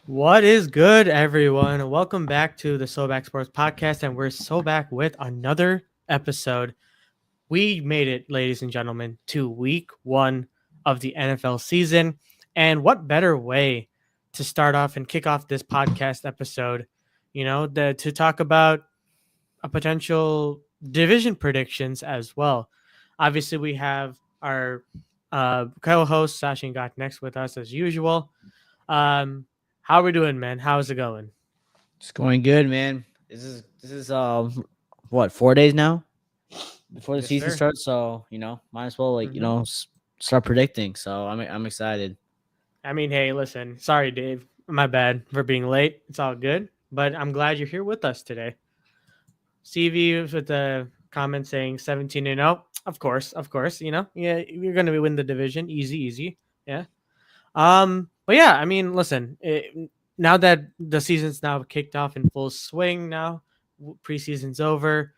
What is good, everyone? Welcome back to the Sobacksports podcast, and we're so back with another episode. We made it, ladies and gentlemen, to week one of the NFL season. And what better way to start off and kick off this podcast episode, to talk about a potential division predictions as well. Obviously, we have our co-host SlashingGotNext with us as usual. How are we doing, man? How's it going? It's going good, man. This is what 4 days now before the Yes, season sir. starts. So might as well hmm start predicting. So I'm excited. I mean, hey, listen. Sorry, Dave. My bad for being late. It's all good, but I'm glad you're here with us today. CV with the comment saying 17-0. Of course. Yeah, you're gonna win the division, easy, easy. Yeah. But yeah, I mean, listen. Now that the season's now kicked off in full swing, now preseason's over.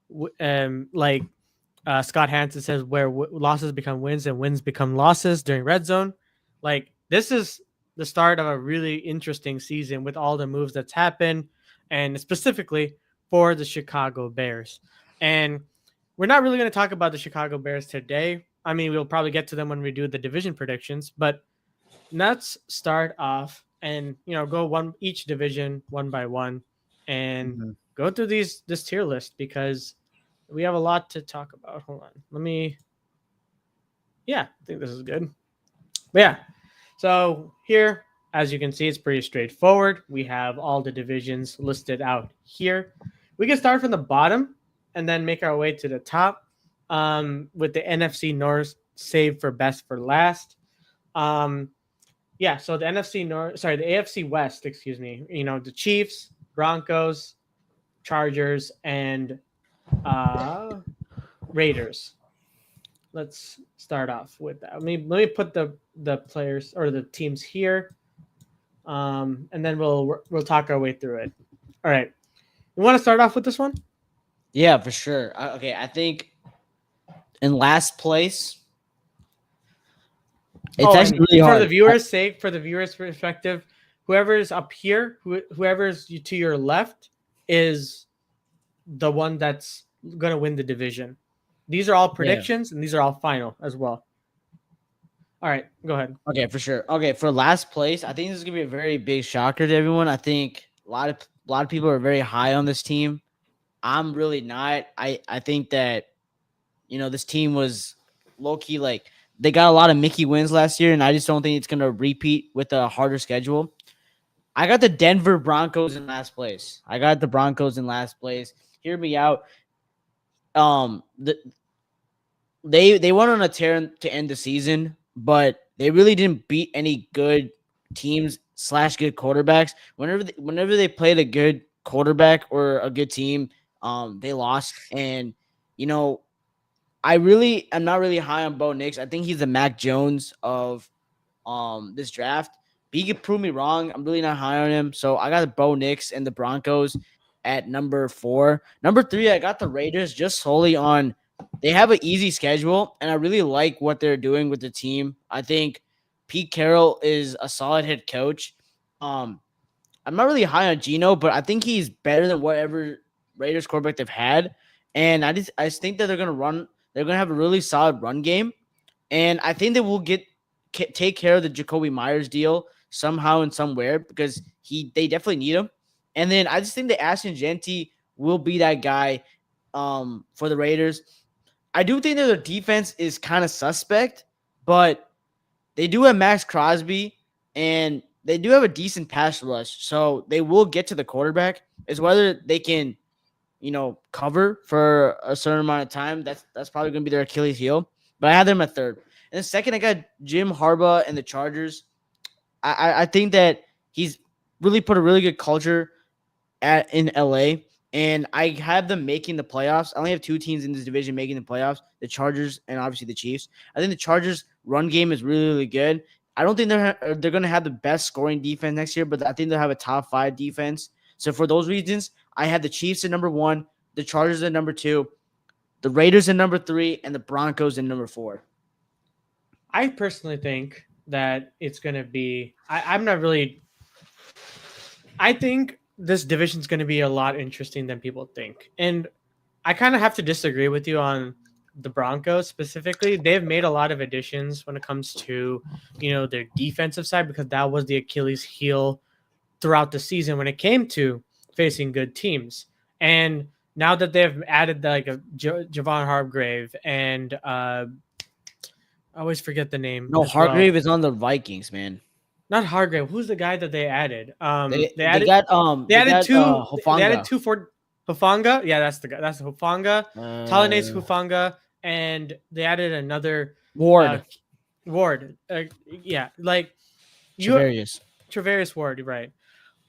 Like Scott Hansen says, where losses become wins and wins become losses during red zone. Like this is the start of a really interesting season with all the moves that's happened, and specifically for the Chicago Bears. And we're not really going to talk about the Chicago Bears today. I mean, we'll probably get to them when we do the division predictions, but let's start off and go one each division one by one and Mhm. go through this tier list because we have a lot to talk about. Hold on. Yeah, I think this is good. But yeah, so here, as you can see, it's pretty straightforward. We have all the divisions listed out here. We can start from the bottom and then make our way to the top with the NFC North save for best for last. Um, yeah, so the AFC West, excuse me, the Chiefs, Broncos, Chargers, and uh, Raiders. Let's start off with that. Let me put the players or the teams here, and then we'll talk our way through it. All right, you want to start off with this one? Yeah, for sure. Okay, I think in last place, it's Oh, actually and really for the hard. viewers' sake, for the viewers' perspective, whoever's up here, whoever's to your left, is the one that's gonna win the division. These are all Yeah. predictions, and these are all final as well. All right, go ahead. Okay, for sure. Okay, for last place, I think this is gonna be a very big shocker to everyone. I think a lot of people are very high on this team. I'm really not. I think that this team was low key like they got a lot of Mickey wins last year, and I just don't think it's gonna repeat with a harder schedule. I got the Denver Broncos in last place. I got the Broncos in last place. Hear me out. The, they went on a tear to end the season, but they really didn't beat any good teams slash good quarterbacks. Whenever they played a good quarterback or a good team, they lost. And you know, I really am not really high on Bo Nix. I think he's the Mac Jones of this draft. But he could prove me wrong. I'm really not high on him. So I got Bo Nix and the Broncos at number 4. Number 3, I got the Raiders just solely on they have an easy schedule, and I really like what they're doing with the team. I think Pete Carroll is a solid head coach. Um, I'm not really high on Geno, but I think he's better than whatever Raiders quarterback they've had. And I just think that they're gonna have a really solid run game, and I think they will take care of the Jacoby Myers deal somehow and somewhere because they definitely need him. And then I just think that Ashton Genty will be that guy for the Raiders. I do think that their defense is kind of suspect, but they do have Max Crosby and they do have a decent pass rush, so they will get to the quarterback. It's whether they can, cover for a certain amount of time. That's probably going to be their Achilles heel. But I have them at third. And then second, I got Jim Harbaugh and the Chargers. I think that he's really put a really good culture in LA, and I have them making the playoffs. I only have 2 teams in this division making the playoffs: the Chargers and obviously the Chiefs. I think the Chargers' run game is really, really good. I don't think they're going to have the best scoring defense next year, but I think they'll have a top 5 defense. So for those reasons, I had the Chiefs at number 1, the Chargers at number 2, the Raiders at number 3, and the Broncos at number 4. I personally think that it's gonna be. I'm not really. I think this division is going to be a lot interesting than people think. And I kind of have to disagree with you on the Broncos specifically. They've made a lot of additions when it comes to, their defensive side because that was the Achilles heel throughout the season when it came to facing good teams. And now that they've added like a Javon Hargrave and I always forget the name No, as well. Hargrave is on the Vikings, man. Not Hargrave. Who's the guy that they added? They They they added got they added two. They added Hofanga. two for Hufanga. Yeah, that's the guy. That's Hufanga. Talanace Uh, Hufanga, and they added another uh, Ward. Ward. Yeah, like you, Travarius. Travarius Ward. Right.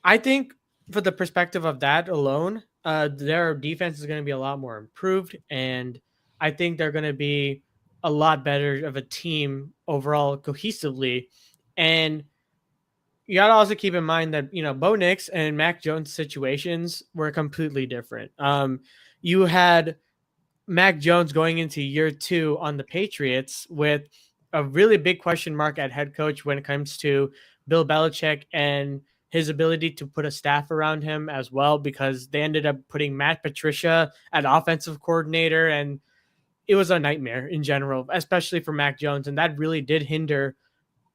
I think for the perspective of that alone, their defense is going to be a lot more improved, and I think they're going to be a lot better of a team overall cohesively. And you got to also keep in mind that Bo Nix and Mac Jones situations were completely different. You had Mac Jones going into year 2 on the Patriots with a really big question mark at head coach when it comes to Bill Belichick and his ability to put a staff around him as well, because they ended up putting Matt Patricia at offensive coordinator, and it was a nightmare in general, especially for Mac Jones, and that really did hinder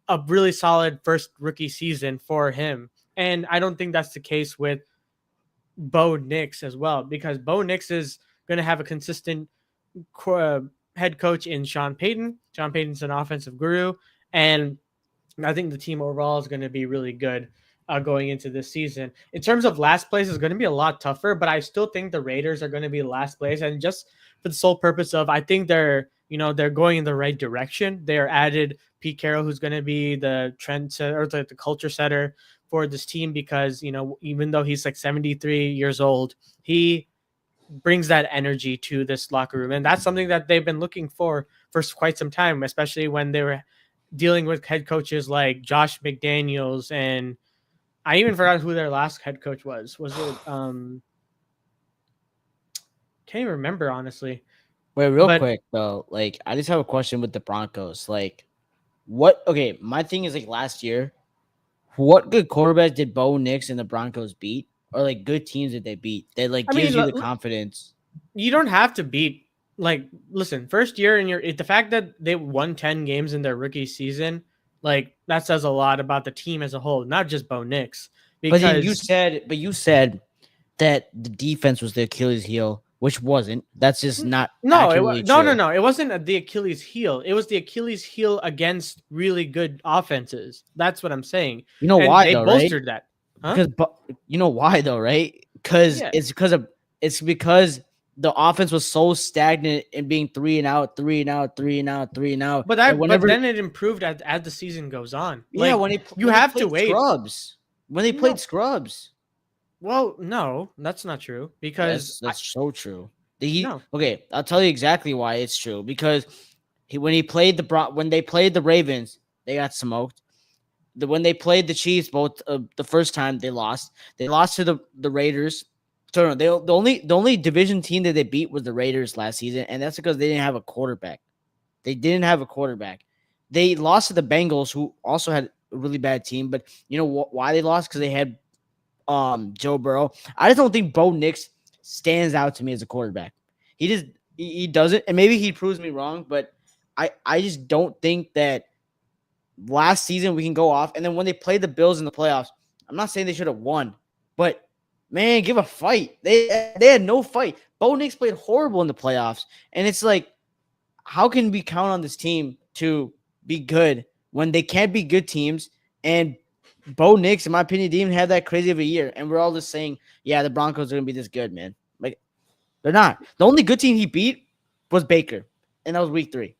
a really solid first rookie season for him. And I don't think that's the case with Bo Nix as well, because Bo Nix is going to have a consistent head coach in Sean Payton. Sean Payton's an offensive guru, and I think the team overall is going to be really good going into this season. In terms of last place, is going to be a lot tougher, but I still think the Raiders are going to be last place, and just for the sole purpose of, I think they're going in the right direction. They're added Pete Carroll, who's going to be the trend setter or the culture setter for this team, because even though he's like 73 years old, he brings that energy to this locker room, and that's something that they've been looking for quite some time, especially when they were dealing with head coaches like Josh McDaniels, and I even forgot who their last head coach was. Was it can't even remember honestly. Wait, real But quick though, like I just have a question with the Broncos. Like, what? Okay, my thing is like last year, what good quarterbacks did Bo Nix and the Broncos beat, or like good teams did they beat? That like I mean, gives you the confidence. you don't have to beat, like, listen, first year in your the fact that they won 10 games in their rookie season, like that says a lot about the team as a whole, not just Bo Nix. But then Because you said that the defense was the Achilles heel, which wasn't. That's just not no, accurately no, no, true. no. It wasn't the Achilles heel. It was the Achilles heel against really good offenses. That's what I'm saying. You know And why they though, right? bolstered that. Huh? Because you know why though, right? Because Yeah. it's because the offense was so stagnant and being three and out, three and out, three and out, three and out. And But whenever then it improved as the season goes on. yeah, Like, you when they have to played wait. scrubs, when they played No. scrubs, Well, no, that's not true, because that's so true. no. Okay, I'll tell you exactly why it's true. Because when when they played the Ravens, they got smoked. When they played the Chiefs, both the first time they lost. They lost to the Raiders. So no, the only division team that they beat was the Raiders last season, and that's because they didn't have a quarterback. They didn't have a quarterback. They lost to the Bengals, who also had a really bad team. But you know why they lost? Because they had Joe Burrow. I just don't think Bo Nix stands out to me as a quarterback. He just he doesn't, and maybe he proves me wrong, but I just don't think that last season we can go off. And then when they played the Bills in the playoffs, I'm not saying they should have won, but man, give a fight. They had no fight. Bo Nix played horrible in the playoffs, and it's like, how can we count on this team to be good when they can't be good teams? And Bo Nix, in my opinion, didn't even have that crazy of a year, and we're all just saying, yeah, the Broncos are gonna be this good, man. Like, they're not. The only good team he beat was Baker, and that was week 3.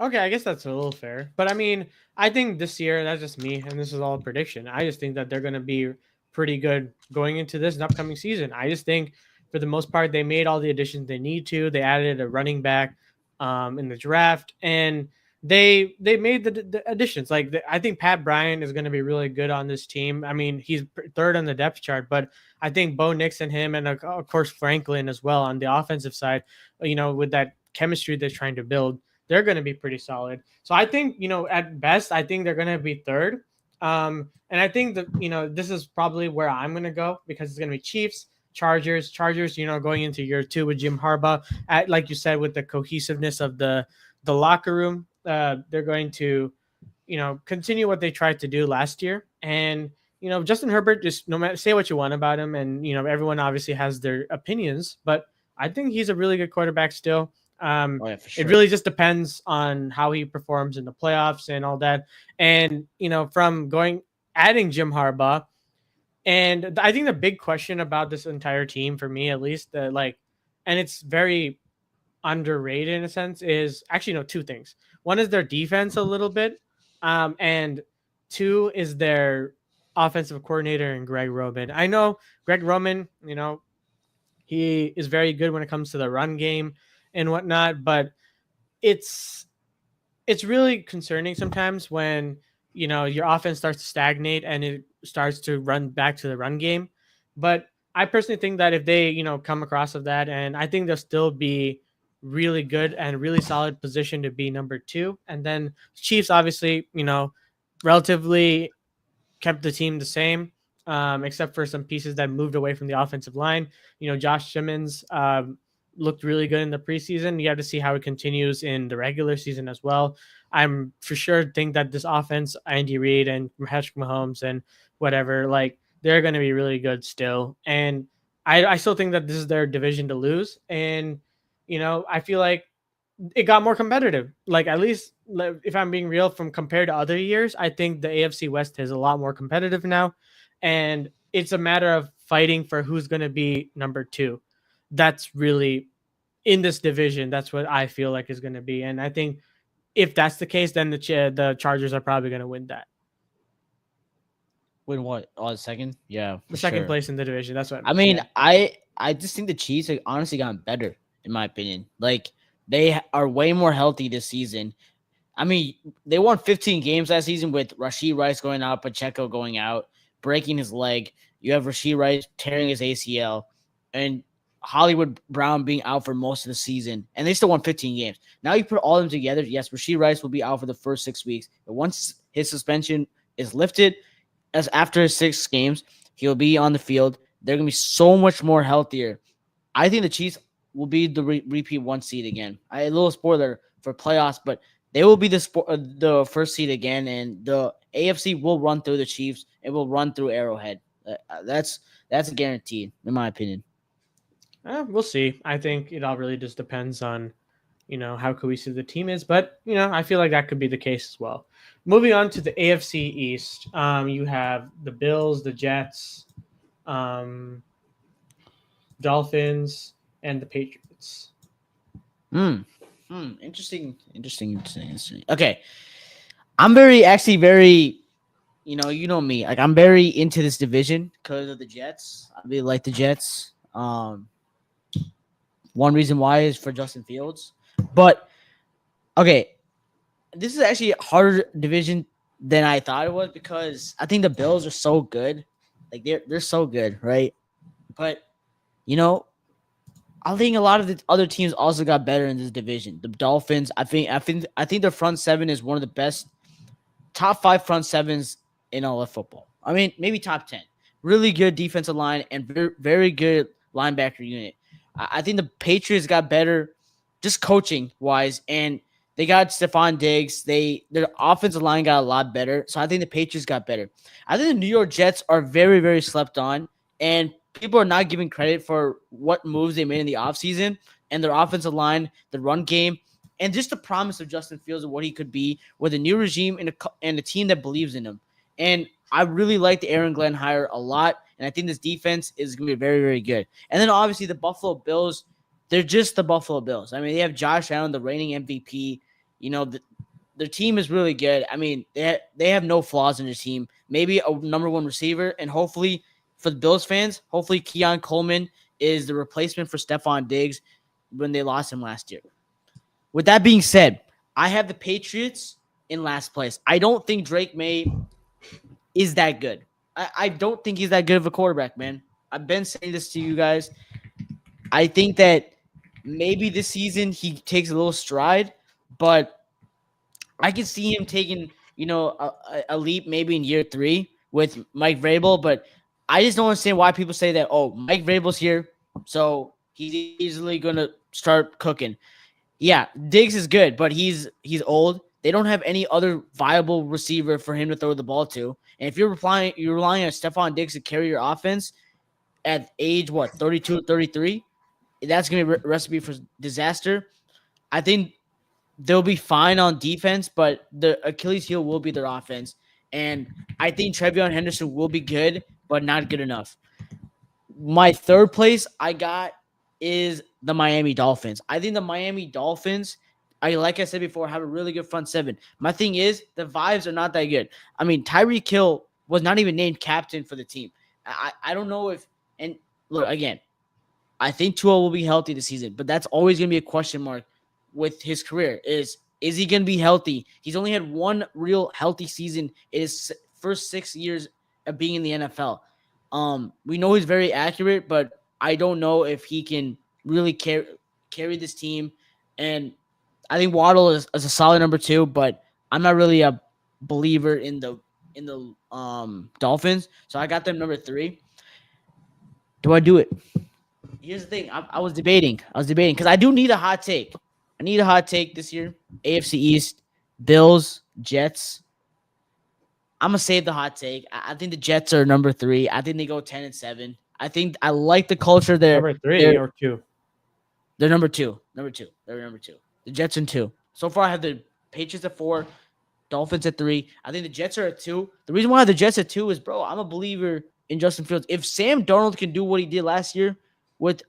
Okay, I guess that's a little fair. But I mean, I think this year, that's just me, and this is all a prediction. I just think that they're going to be pretty good going into this upcoming season. I just think, for the most part, they made all the additions they need to. They added a running back in the draft, and they made the additions. Like, I think Pat Bryant is going to be really good on this team. I mean, he's third on the depth chart, but I think Bo Nix and him, and of course Franklin as well on the offensive side, with that chemistry they're trying to build, they're going to be pretty solid. So I think, at best, I think they're going to be third. And I think that this is probably where I'm gonna go because it's gonna be Chiefs, Chargers. Going into year two with Jim Harbaugh, at like you said, with the cohesiveness of the locker room, they're going to continue what they tried to do last year. And Justin Herbert, just no matter, say what you want about him, and everyone obviously has their opinions, but I think he's a really good quarterback still. Oh yeah, for It sure. really just depends on how he performs in the playoffs and all that. And from adding Jim Harbaugh, and I think the big question about this entire team, for me at least, and it's very underrated in a sense, is actually no, two things. One is their defense a little bit, and two is their offensive coordinator and Greg Roman. I know Greg Roman, he is very good when it comes to the run game and whatnot, but it's it's really concerning sometimes when your offense starts to stagnate and it starts to run back to the run game. But I personally think that if they come across of that, and I think they'll still be really good and really solid position to be number two. And then Chiefs, obviously, relatively kept the team the same, except for some pieces that moved away from the offensive line. Josh Simmons looked really good in the preseason. You have to see how it continues in the regular season as well. I'm for sure think that this offense, Andy Reid and Patrick Mahomes and whatever, like they're going to be really good still. And I still think that this is their division to lose. And I feel like it got more competitive. Like, at least, if I'm being real, from compared to other years, I think the AFC West is a lot more competitive now, and it's a matter of fighting for who's going to be number two. That's really in this division. That's what I feel like is going to be, and I think if that's the case, then the Chargers are probably going to win that. Win what? Oh, the second? Yeah, The for second sure. place in the division. That's what. I mean, Yeah. I just think the Chiefs have honestly gotten better, in my opinion. Like they are way more healthy this season. I mean, they won 15 games last season with Rashid Rice going out, Pacheco going out, breaking his leg. You have Rashid Rice tearing his ACL, and Hollywood Brown being out for most of the season, and they still won 15 games. Now you put all of them together. Yes, Rashid Rice will be out for the first 6 weeks, but once his suspension is lifted, as after 6 games, he'll be on the field. They're gonna be so much more healthier. I think the Chiefs will be the repeat one seed again. A little spoiler for playoffs, but they will be the first seed again, and the AFC will run through the Chiefs. It will run through Arrowhead. That's a guarantee, in my opinion. We'll see. I think it all really just depends on how cohesive the team is. But I feel like that could be the case as well. Moving on to the AFC East, you have the Bills, the Jets, um, Dolphins, and the Patriots. Interesting. Okay, I'm very. You know me. Like I'm very into this division because of the Jets. I really like the Jets. One reason why is for Justin Fields, but okay, this is actually a harder division than I thought it was because I think the Bills are so good. Like they're so good, right? But you know, I think a lot of the other teams also got better in this division. The Dolphins, I think their front seven is one of the best top 5 front sevens in all of football. I mean, maybe top 10. Really good defensive line and very, very good linebacker unit. I think the Patriots got better just coaching wise, and they got Stephon Diggs. Their offensive line got a lot better. So I think the Patriots got better. I think the New York Jets are very, very slept on, and people are not giving credit for what moves they made in the offseason and their offensive line, the run game, and just the promise of Justin Fields and what he could be with a new regime and a team that believes in him. And I really like the Aaron Glenn hire a lot, and I think this defense is going to be very, very good. And then obviously the Buffalo Bills, they're just the Buffalo Bills. I mean, they have Josh Allen, the reigning MVP. Their team is really good. I mean, they have no flaws in their team. Maybe a number one receiver, and hopefully for the Bills fans, hopefully Keon Coleman is the replacement for Stephon Diggs when they lost him last year. With that being said, I have the Patriots in last place. I don't think Drake May is that good. I don't think he's that good of a quarterback, man. I've been saying this to you guys. I think that maybe this season he takes a little stride, but I can see him taking a leap maybe in year 3 with Mike Vrabel, but I just don't understand why people say that. Oh, Mike Vrabel's here, so he's easily gonna start cooking. Yeah, Diggs is good, but he's old. They don't have any other viable receiver for him to throw the ball to. And if you're relying on Stephon Diggs to carry your offense at age 32, 33, that's gonna be a recipe for disaster. I think they'll be fine on defense, but the Achilles heel will be their offense. And I think Trevion Henderson will be good, but not good enough. My third place I got is the Miami Dolphins. I think the Miami Dolphins, like I said before, have a really good front seven. My thing is the vibes are not that good. I mean, Tyreek Hill was not even named captain for the team. I don't know if, and look again, I think Tua will be healthy this season, but that's always going to be a question mark with his career. Is he going to be healthy? He's only had one real healthy season in his first 6 years of being in the NFL. We know he's very accurate, but I don't know if he can really carry this team. And I think Waddle is a solid number 2, but I'm not really a believer in the Dolphins, so I got them number 3. Do I do it? Here's the thing. I was debating. Because I do need a hot take. I need a hot take this year. AFC East, Bills, Jets. I'm gonna save the hot take. I think the Jets are number 3. I think they go 10-7. I think I like the culture there. Number 3 or 2? They're number 2. They're number 2. The Jets in 2. So far, I have the Patriots at 4, Dolphins at 3. I think the Jets are at 2. The reason why the Jets at 2 is, bro, I'm a believer in Justin Fields. If Sam Darnold can do what he did last year with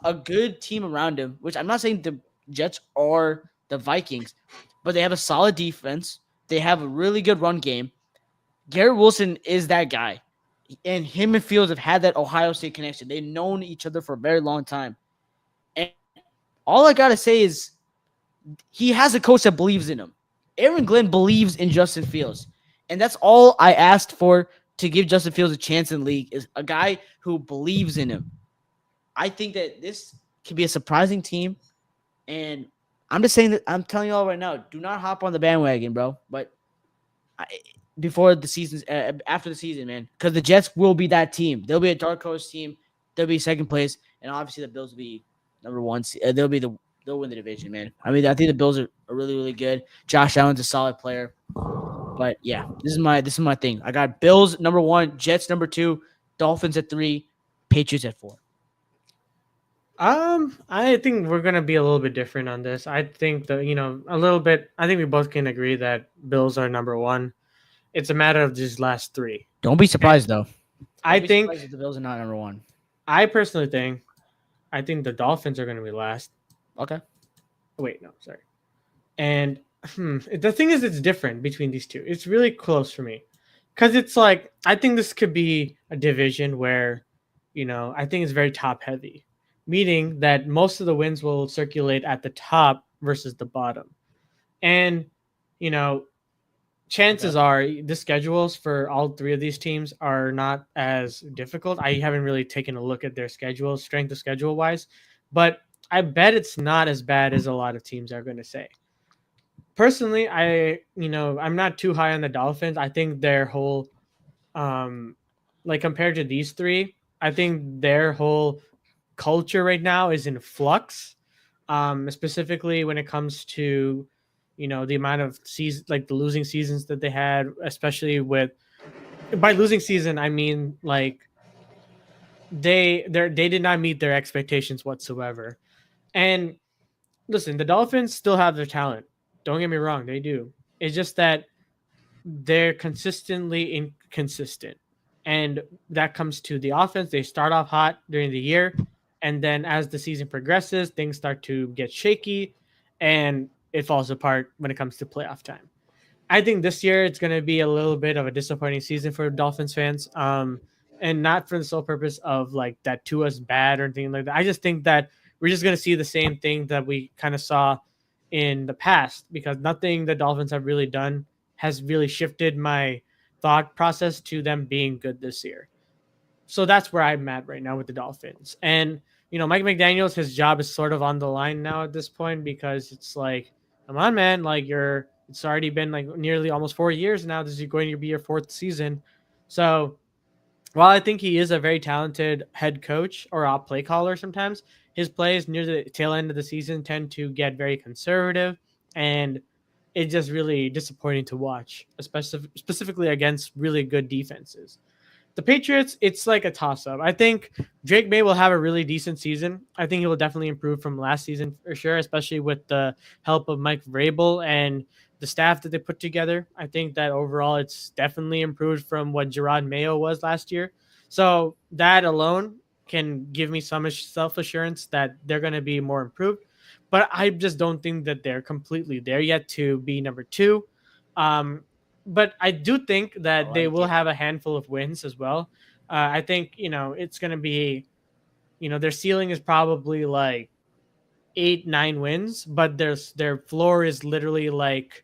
a good team around him, which I'm not saying the Jets are the Vikings, but they have a solid defense. They have a really good run game. Garrett Wilson is that guy. And him and Fields have had that Ohio State connection. They've known each other for a very long time. And all I got to say is he has a coach that believes in him. Aaron Glenn believes in Justin Fields. And that's all I asked for to give Justin Fields a chance in the league, is a guy who believes in him. I think that this could be a surprising team. And I'm just saying that I'm telling you all right now, do not hop on the bandwagon, bro. But before the season, after the season, man, because the Jets will be that team. They'll be a dark horse team. They'll be second place, and obviously the Bills will be number 1. They'll win the division, man. I mean, I think the Bills are really, really good. Josh Allen's a solid player. But yeah, this is my thing. I got Bills number 1, Jets number 2, Dolphins at 3, Patriots at 4. I think we're gonna be a little bit different on this. I think a little bit. I think we both can agree that Bills are number 1. It's a matter of these last 3. Don't be surprised though. I think the Bills are not number 1. I personally think, I think the Dolphins are gonna be last. Okay. Wait, no, sorry. And the thing is, it's different between these two. It's really close for me, because it's like I think this could be a division where, I think it's very top heavy, meaning that most of the wins will circulate at the top versus the bottom. And, chances are the schedules for all 3 of these teams are not as difficult. I haven't really taken a look at their schedules, strength of schedule wise, but I bet it's not as bad as a lot of teams are going to say. Personally, I'm not too high on the Dolphins. I think their whole, compared to these 3, I think their whole culture right now is in flux, specifically when it comes to the amount of season, like the losing seasons that they had, especially by losing season I mean like they did not meet their expectations whatsoever. And listen, the Dolphins still have their talent, don't get me wrong, they do. It's just that they're consistently inconsistent, and that comes to the offense. They start off hot during the year, and then as the season progresses, things start to get shaky, and it falls apart when it comes to playoff time. I think this year it's going to be a little bit of a disappointing season for Dolphins fans, and not for the sole purpose of like that Tua's bad or anything like that. I just think that we're just going to see the same thing that we kind of saw in the past, because nothing the Dolphins have really done has really shifted my thought process to them being good this year. So that's where I'm at right now with the Dolphins. And, Mike McDaniels, his job is sort of on the line now at this point, because it's like, come on, man, like you're It's already been like nearly almost 4 years now. This is going to be your fourth season. So while I think he is a very talented head coach or a play caller sometimes, his plays near the tail end of the season tend to get very conservative, and it's just really disappointing to watch, especially specifically against really good defenses. The Patriots, it's like a toss up. I think Drake May will have a really decent season. I think he will definitely improve from last season for sure, especially with the help of Mike Vrabel and the staff that they put together. I think that overall it's definitely improved from what Gerard Mayo was last year. So that alone can give me some self assurance that they're going to be more improved. But I just don't think that they're completely there yet to be number two. Um, but I do think I that they like will it. have a handful of wins as well. I think it's going to be their ceiling is probably like 8 9 wins, but their floor is literally like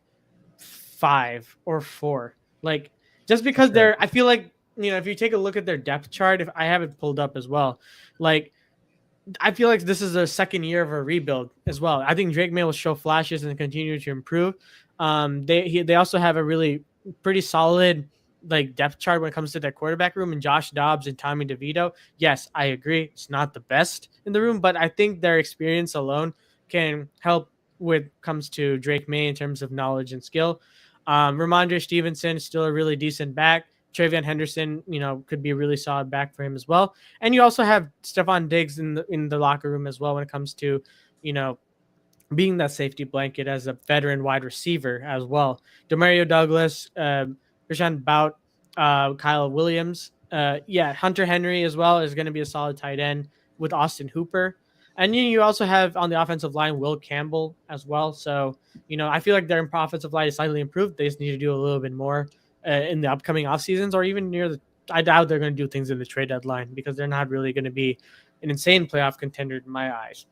5 or 4. Like just For because sure. I feel like if you take a look at their depth chart, if I have it pulled up as well, like I feel like this is a second year of a rebuild as well. I think Drake May will show flashes and continue to improve. They also have a really pretty solid like depth chart when it comes to their quarterback room and Josh Dobbs and Tommy DeVito. Yes, I agree. It's not the best in the room, but I think their experience alone can help with comes to Drake May in terms of knowledge and skill. Ramondre Stevenson is still a really decent back. Travion Henderson, could be a really solid back for him as well. And you also have Stephon Diggs in the locker room as well when it comes to, you know, being that safety blanket as a veteran wide receiver as well. Demario Douglas, Rashawn Bout, Kyle Williams. Yeah, Hunter Henry as well is going to be a solid tight end with Austin Hooper. And you also have on the offensive line Will Campbell as well. So, I feel like their offensive line is slightly improved. They just need to do a little bit more in the upcoming off seasons or even near the. I doubt they're going to do things in the trade deadline because they're not really going to be an insane playoff contender in my eyes.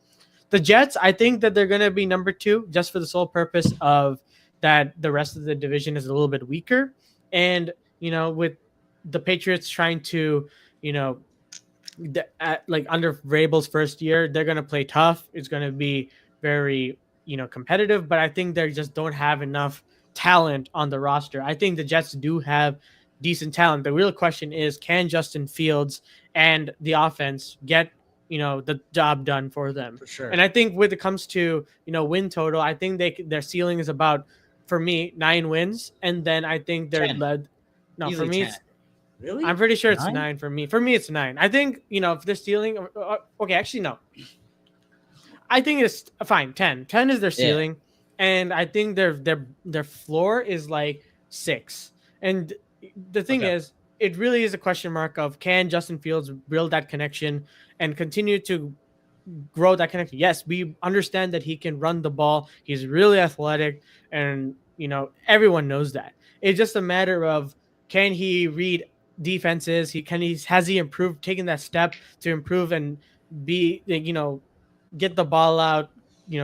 The Jets, I think that they're going to be number two just for the sole purpose of that the rest of the division is a little bit weaker. And, with the Patriots trying to, you know, like under Vrabel's first year, they're going to play tough. It's going to be very, competitive, but I think they just don't have enough talent on the roster. I think the Jets do have decent talent. The real question is, can Justin Fields and the offense get, the job done for them? For sure. And I think when it comes to, win total, I think their ceiling is about, for me, 9 wins. And then I think they're 10. led. No, for Easily me, 10. it's I'm Really? pretty sure it's 9? 9 for me. For me, it's 9. I think if they're stealing, okay, actually no. I think it's fine. 10. 10 is their Yeah. ceiling, and I think their floor is like 6. And the thing Okay. is, it really is a question mark of can Justin Fields build that connection and continue to grow that connection. Yes, we understand that he can run the ball. He's really athletic, and everyone knows that. It's just a matter of can he read defenses? Has he improved, taken that step to improve and be get the ball out.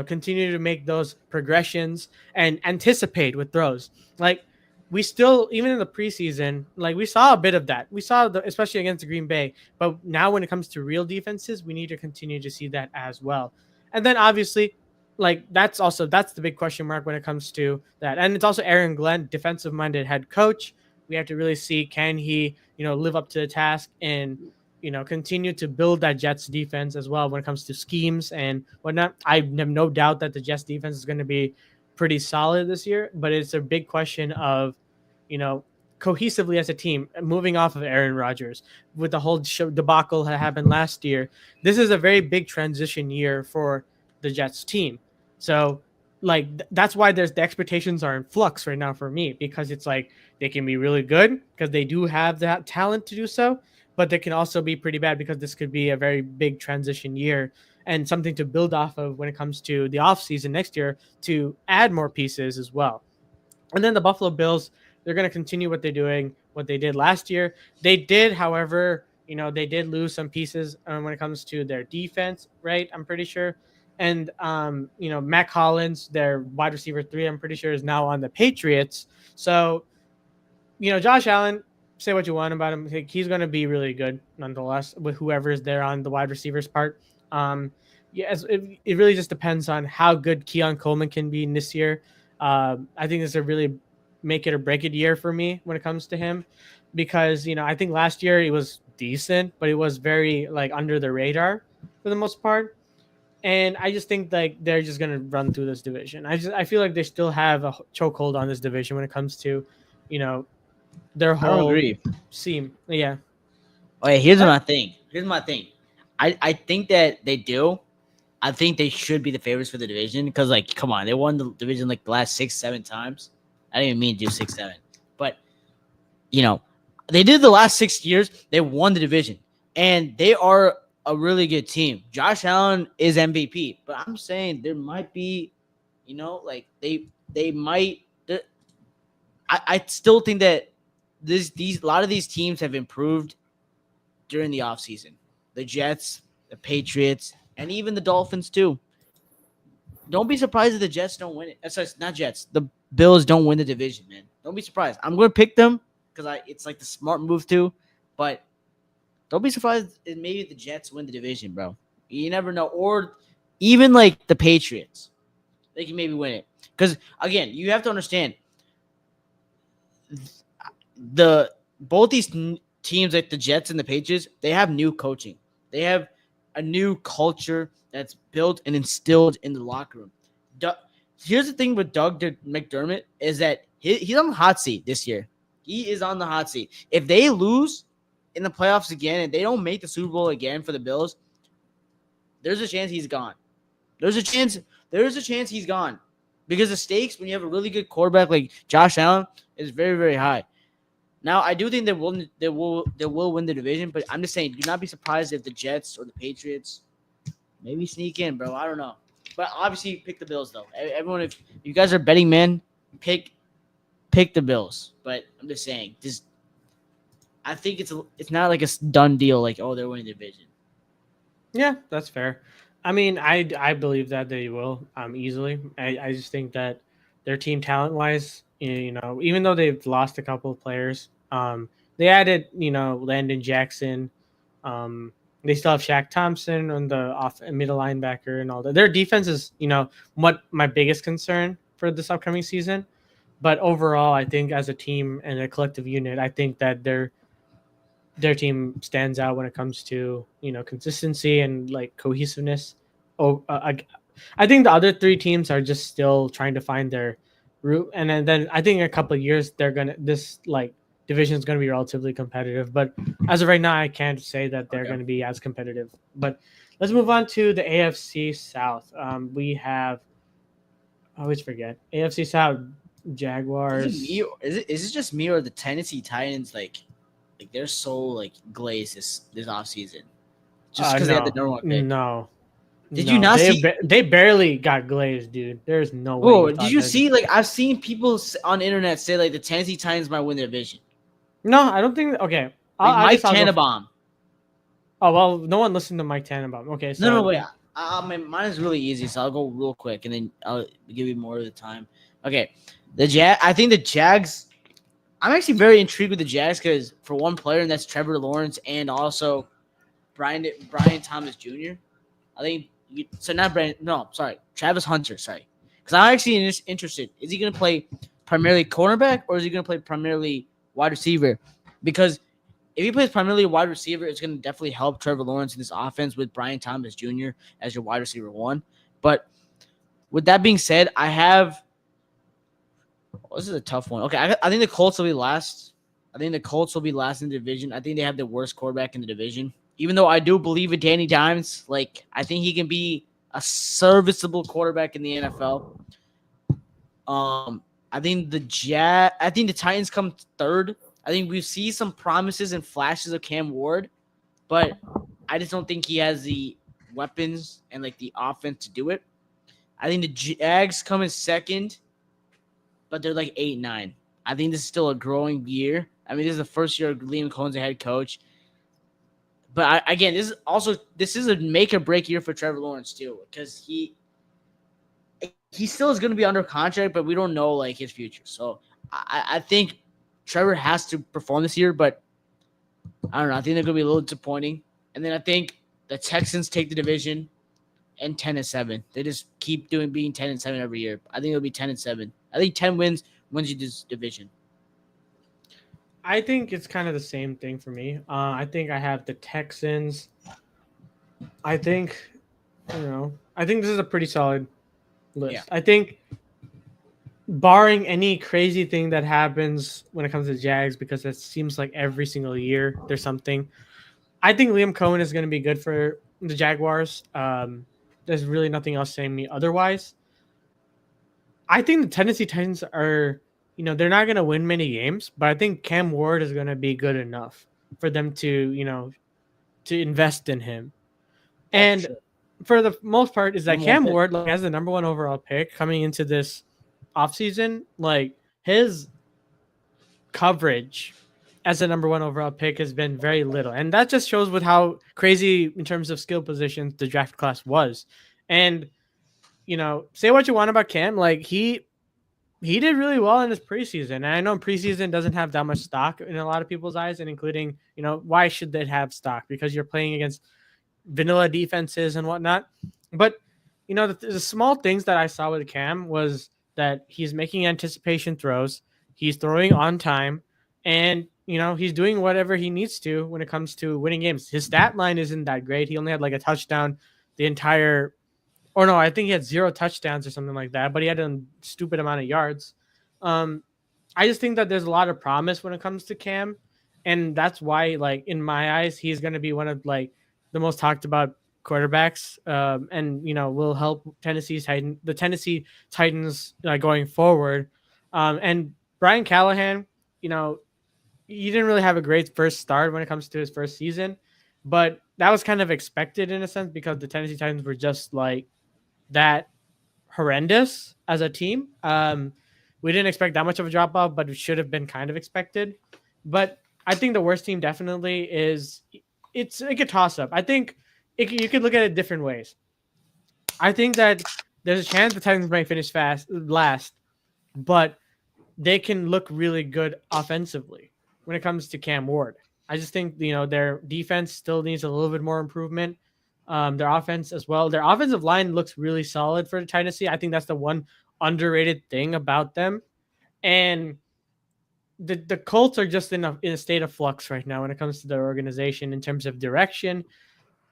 Continue to make those progressions and anticipate with throws. Like we still, even in the preseason, like we saw a bit of that. We saw especially against the Green Bay, but now when it comes to real defenses, we need to continue to see that as well. And then obviously, like that's the big question mark when it comes to that. And it's also Aaron Glenn, defensive minded head coach. We have to really see can he, live up to the task and continue to build that Jets defense as well when it comes to schemes and whatnot. I have no doubt that the Jets defense is going to be pretty solid this year, but it's a big question of, you know, cohesively as a team, moving off of Aaron Rodgers with the whole debacle that happened last year. This is a very big transition year for the Jets team. So, like, that's why the expectations are in flux right now for me because it's like they can be really good because they do have that talent to do so, but they can also be pretty bad because this could be a very big transition year and something to build off of when it comes to the offseason next year to add more pieces as well. And then the Buffalo Bills, they're going to continue what they're doing, what they did last year. They did, however, they did lose some pieces when it comes to their defense, right? I'm pretty sure. And, Matt Collins, their wide receiver 3, I'm pretty sure is now on the Patriots. So, Josh Allen, say what you want about him. He's going to be really good nonetheless with whoever is there on the wide receivers part. Yes, it really just depends on how good Keon Coleman can be in this year. I think this is a really make it or break it year for me when it comes to him, because I think last year he was decent, but he was very like under the radar for the most part. And I just think like they're just gonna run through this division. I feel like they still have a chokehold on this division when it comes to, you know, their I don't whole agree. seam. Yeah. Okay, here's But my thing. Here's my thing. I think that they do. I think they should be the favorites for the division because, like, come on, they won the division like the last 6, 7 times. I didn't even mean to do 6, 7, but you know, they did the last 6 years. They won the division, and they are a really good team. Josh Allen is MVP, but I'm saying there might be, like they might. I still think that these a lot of these teams have improved during the offseason. The Jets, the Patriots, and even the Dolphins too. Don't be surprised if the Jets don't win it. Sorry, not Jets. The Bills don't win the division, man. Don't be surprised. I'm going to pick them because it's like the smart move too. But don't be surprised if maybe the Jets win the division, bro. You never know. Or even like the Patriots, they can maybe win it. Because again, you have to understand the both these teams, like the Jets and the Patriots, they have new coaching. They have a new culture that's built and instilled in the locker room. Here's the thing with Doug McDermott is that he's on the hot seat this year. He is on the hot seat. If they lose in the playoffs again and they don't make the Super Bowl again for the Bills, there's a chance he's gone. There's a chance he's gone because the stakes when you have a really good quarterback like Josh Allen is very, very high. Now, I do think they will win the division, but I'm just saying, do not be surprised if the Jets or the Patriots maybe sneak in, bro. I don't know, but obviously pick the Bills though. Everyone, if you guys are betting men, pick the Bills. But I'm just saying, I think it's not like a done deal. Like, oh, they're winning the division. yeah, that's fair. I mean, I believe that they will easily. I just think that their team talent wise, even though they've lost a couple of players, they added Landon Jackson. They still have Shaq Thompson on the off middle linebacker and all that. Their defense is what my biggest concern for this upcoming season. But overall, I think as a team and a collective unit, I think that their team stands out when it comes to consistency and like cohesiveness. Oh, I think the other three teams are just still trying to find their route, and then I think in a couple of years this like division is gonna be relatively competitive. But as of right now, I can't say that they're going to be as competitive. But let's move on to the AFC South. We have I always forget AFC South Jaguars. Is it just me or the Tennessee Titans like they're so like glazed this offseason? Just because they had the number one pick. No. Did you not see? They barely got glazed, dude. There's no way. Oh, did you see? Like, I've seen people on the internet say like the Tennessee Titans might win the division. No, I don't think. Okay, Mike Tannenbaum. Oh well, no one listened to Mike Tannenbaum. Okay, so no, wait. Mine is really easy, so I'll go real quick and then I'll give you more of the time. Okay, I think the Jags. I'm actually very intrigued with the Jags because for one player, and that's Trevor Lawrence, and also Brian Thomas Jr. I think. Travis Hunter. Sorry, because I'm actually interested. Is he going to play primarily cornerback or is he going to play primarily wide receiver? Because if he plays primarily wide receiver, it's going to definitely help Trevor Lawrence in this offense with Brian Thomas Jr. as your wide receiver one. But with that being said, this is a tough one. Okay, I think the Colts will be last. I think the Colts will be last in the division. I think they have the worst quarterback in the division. Even though I do believe in Danny Dimes, like I think he can be a serviceable quarterback in the NFL. I think the Titans come third. I think we see some promises and flashes of Cam Ward, but I just don't think he has the weapons and like the offense to do it. I think the Jags come in second, but they're like 8-9. I think this is still a growing year. I mean, this is the first year of Liam Cohen's a head coach. But this is a make or break year for Trevor Lawrence too, because he still is going to be under contract, but we don't know like his future. So I think Trevor has to perform this year, but I don't know. I think they're going to be a little disappointing. And then I think the Texans take the division and 10-7. They just keep being 10-7 every year. I think it'll be 10-7. I think 10 wins you this division. I think it's kind of the same thing for me. I think I have the Texans. I think, I think this is a pretty solid Yeah. list. I think, barring any crazy thing that happens when it comes to Jags, because it seems like every single year there's something. I think Liam Cohen is going to be good for the Jaguars. There's really nothing else saying me otherwise. I think the Tennessee Titans are, they're not going to win many games, but I think Cam Ward is going to be good enough for them to, to invest in him. Yeah, for And sure. for the most part, is that Number one Cam pick. Ward, like, as the number one overall pick coming into this offseason, like, his coverage as a number one overall pick has been very little. And that just shows with how crazy in terms of skill positions the draft class was. And, say what you want about Cam, like, he did really well in his preseason. And I know preseason doesn't have that much stock in a lot of people's eyes, and including, why should they have stock? Because you're playing against vanilla defenses and whatnot. But, the small things that I saw with Cam was that he's making anticipation throws, he's throwing on time, and, he's doing whatever he needs to when it comes to winning games. His stat line isn't that great. He only had like a touchdown the entire, or no, I think he had 0 touchdowns or something like that, but he had a stupid amount of yards. Um, I just think that there's a lot of promise when it comes to Cam, and that's why, like, in my eyes, he's going to be one of, like, the most talked about quarterbacks, and will help the Tennessee Titans going forward. And Brian Callahan, he didn't really have a great first start when it comes to his first season, but that was kind of expected in a sense because the Tennessee Titans were just like that horrendous as a team. We didn't expect that much of a drop off, but it should have been kind of expected. But I think the worst team definitely is, it's like a toss up. I think you could look at it different ways. I think that there's a chance the Titans might finish last, but they can look really good offensively when it comes to Cam Ward. I just think their defense still needs a little bit more improvement. Their offense as well. Their offensive line looks really solid for Tennessee. I think that's the one underrated thing about them. And the Colts are just in a state of flux right now when it comes to their organization in terms of direction.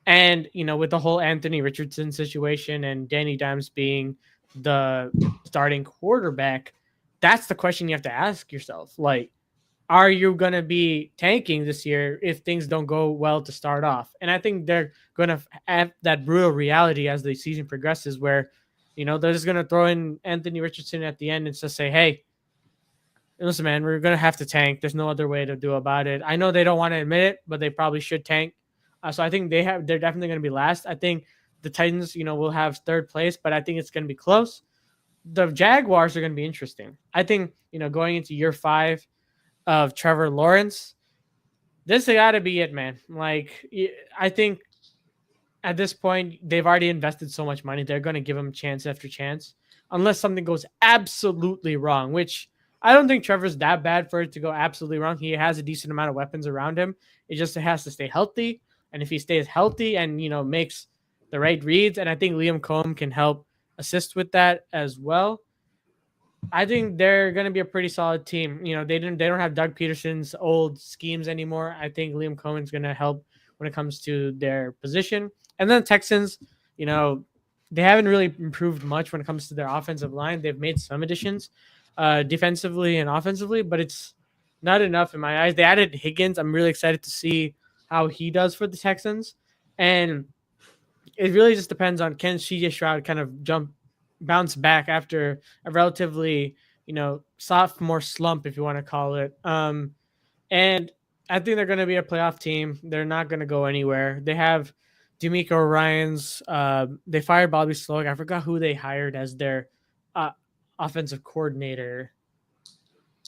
And with the whole Anthony Richardson situation and Danny Dimes being the starting quarterback, that's the question you have to ask yourself. Like, are you going to be tanking this year if things don't go well to start off? And I think they're going to have that brutal reality as the season progresses where, they're just going to throw in Anthony Richardson at the end and just say, hey, listen, man, we're going to have to tank. There's no other way to do about it. I know they don't want to admit it, but they probably should tank. So I think they're definitely going to be last. I think the Titans, will have third place, but I think it's going to be close. The Jaguars are going to be interesting. I think, going into year 5 of Trevor Lawrence, this got to be it, man. Like, I think at this point, they've already invested so much money. They're going to give him chance after chance, unless something goes absolutely wrong, which I don't think Trevor's that bad for it to go absolutely wrong. He has a decent amount of weapons around him. It just has to stay healthy. And if he stays healthy and, makes the right reads, and I think Liam Cohen can help assist with that as well, I think they're going to be a pretty solid team. They don't have Doug Peterson's old schemes anymore. I think Liam Cohen's going to help when it comes to their position. And then the Texans, they haven't really improved much when it comes to their offensive line. They've made some additions defensively and offensively, but it's not enough in my eyes. They added Higgins. I'm really excited to see how he does for the Texans. And it really just depends on, can CJ Stroud kind of bounce back after a relatively, sophomore slump, if you want to call it. And I think they're going to be a playoff team. They're not going to go anywhere. They have D'Amico Ryans. They fired Bobby Slowick. I forgot who they hired as their offensive coordinator.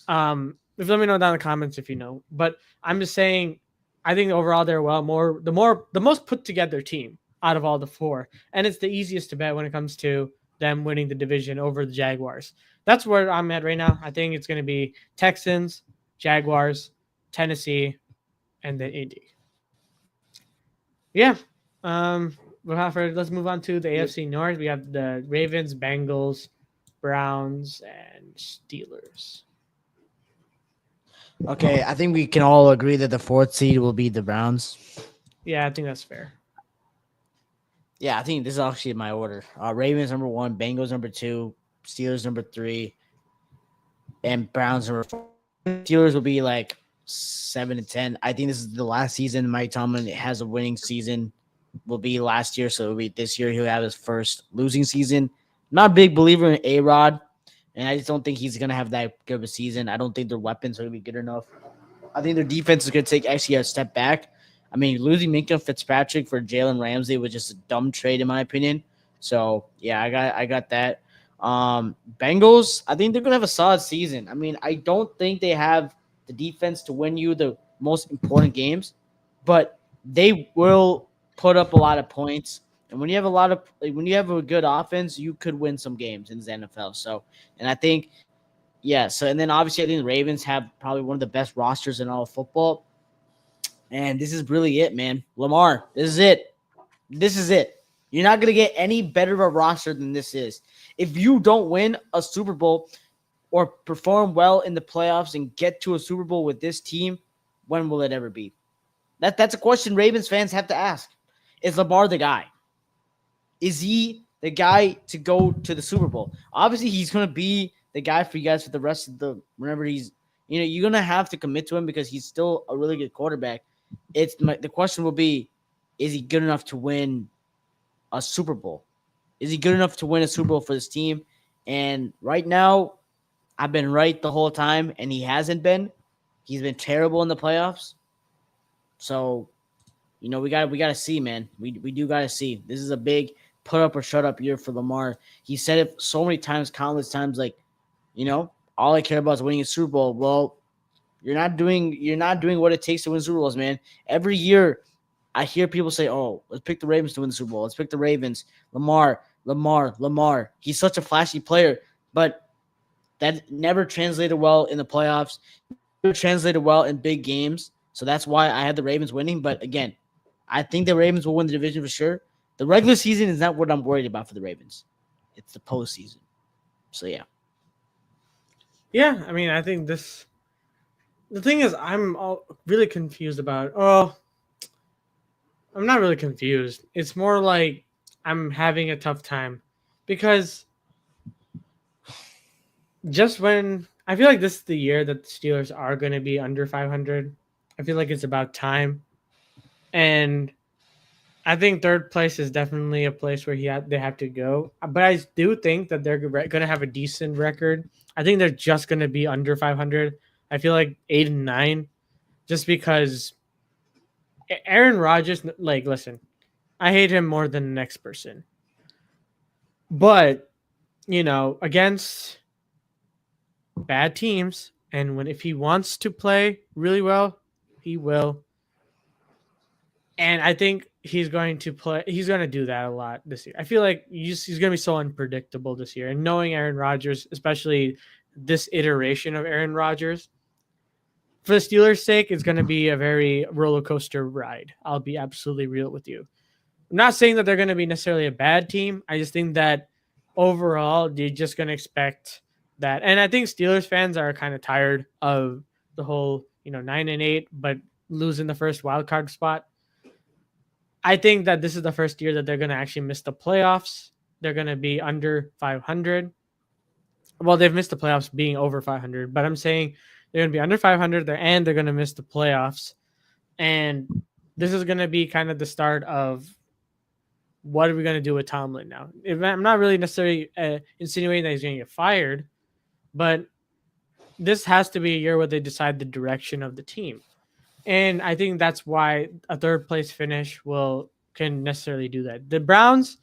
Let me know down in the comments if you know. But I'm just saying, I think overall they're the most put together team out of all the 4, and it's the easiest to bet when it comes to them winning the division over the Jaguars. That's where I'm at right now. I think it's going to be Texans, Jaguars, Tennessee, and then Indy. Yeah. Let's move on to the AFC North. We have the Ravens, Bengals, Browns and Steelers. Okay, I think we can all agree that the fourth seed will be the Browns. Yeah, I think that's fair. Yeah, I think this is actually my order. Ravens number 1, Bengals number 2, Steelers number 3, and Browns number 4. Steelers will be like 7-10. I think this is the last season Mike Tomlin has a winning season. Will be last year, so it'll be this year. He'll have his first losing season. Not a big believer in A-Rod, and I just don't think he's gonna have that good of a season. I don't think their weapons are gonna be good enough. I think their defense is gonna take actually a step back. I mean, losing Minka Fitzpatrick for Jalen Ramsey was just a dumb trade in my opinion. So yeah, I got that. Bengals, I think they're gonna have a solid season. I mean, I don't think they have the defense to win you the most important games, but they will put up a lot of points. And when you have when you have a good offense, you could win some games in the NFL. So, and I think, yeah. So, and then obviously, I think the Ravens have probably one of the best rosters in all of football. And this is really it, man. Lamar, this is it. This is it. You're not going to get any better of a roster than this is. If you don't win a Super Bowl or perform well in the playoffs and get to a Super Bowl with this team, when will it ever be? That's a question Ravens fans have to ask. Is Lamar the guy? Is he the guy to go to the Super Bowl? Obviously, he's going to be the guy for you guys for the rest of the whenever he's, you're going to have to commit to him because he's still a really good quarterback. The question will be, is he good enough to win a Super Bowl? Is he good enough to win a Super Bowl for this team? And right now, I've been right the whole time, and he hasn't been. He's been terrible in the playoffs. So, we got to see, man. We do got to see. This is a big put up or shut up year for Lamar. He said it so many times, countless times, like, all I care about is winning a Super Bowl. Well, you're not doing what it takes to win Super Bowls, man. Every year I hear people say, "Oh, let's pick the Ravens to win the Super Bowl. Let's pick the Ravens." Lamar. He's such a flashy player, but that never translated well in the playoffs. Never translated well in big games. So that's why I had the Ravens winning. But again, I think the Ravens will win the division for sure. The regular season is not what I'm worried about for the Ravens. It's the postseason. So yeah. Yeah, I mean, I think this. The thing is, I'm all really confused about. Oh, I'm not really confused. It's more like I'm having a tough time because just when I feel like this is the year that the Steelers are going to be under 500, I feel like it's about time. And I think third place is definitely a place where they have to go. But I do think that they're going to have a decent record. I think they're just going to be under 500. I feel like 8 and 9, just because Aaron Rodgers. Like, listen, I hate him more than the next person, but against bad teams, and if he wants to play really well, he will. And I think he's going to play. He's going to do that a lot this year. I feel like he's going to be so unpredictable this year. And knowing Aaron Rodgers, especially this iteration of Aaron Rodgers, for the Steelers' sake, it's going to be a very roller coaster ride. I'll be absolutely real with you. I'm not saying that they're going to be necessarily a bad team. I just think that overall, you're just going to expect that. And I think Steelers fans are kind of tired of the whole, 9-8, but losing the first wild card spot. I think that this is the first year that they're going to actually miss the playoffs. They're going to be under 500. Well, they've missed the playoffs being over 500, but I'm saying they're going to be under 500 there, and they're going to miss the playoffs. And this is going to be kind of the start of what are we going to do with Tomlin now? I'm not really necessarily insinuating that he's going to get fired, but this has to be a year where they decide the direction of the team. And I think that's why a third place finish can necessarily do that. The Browns,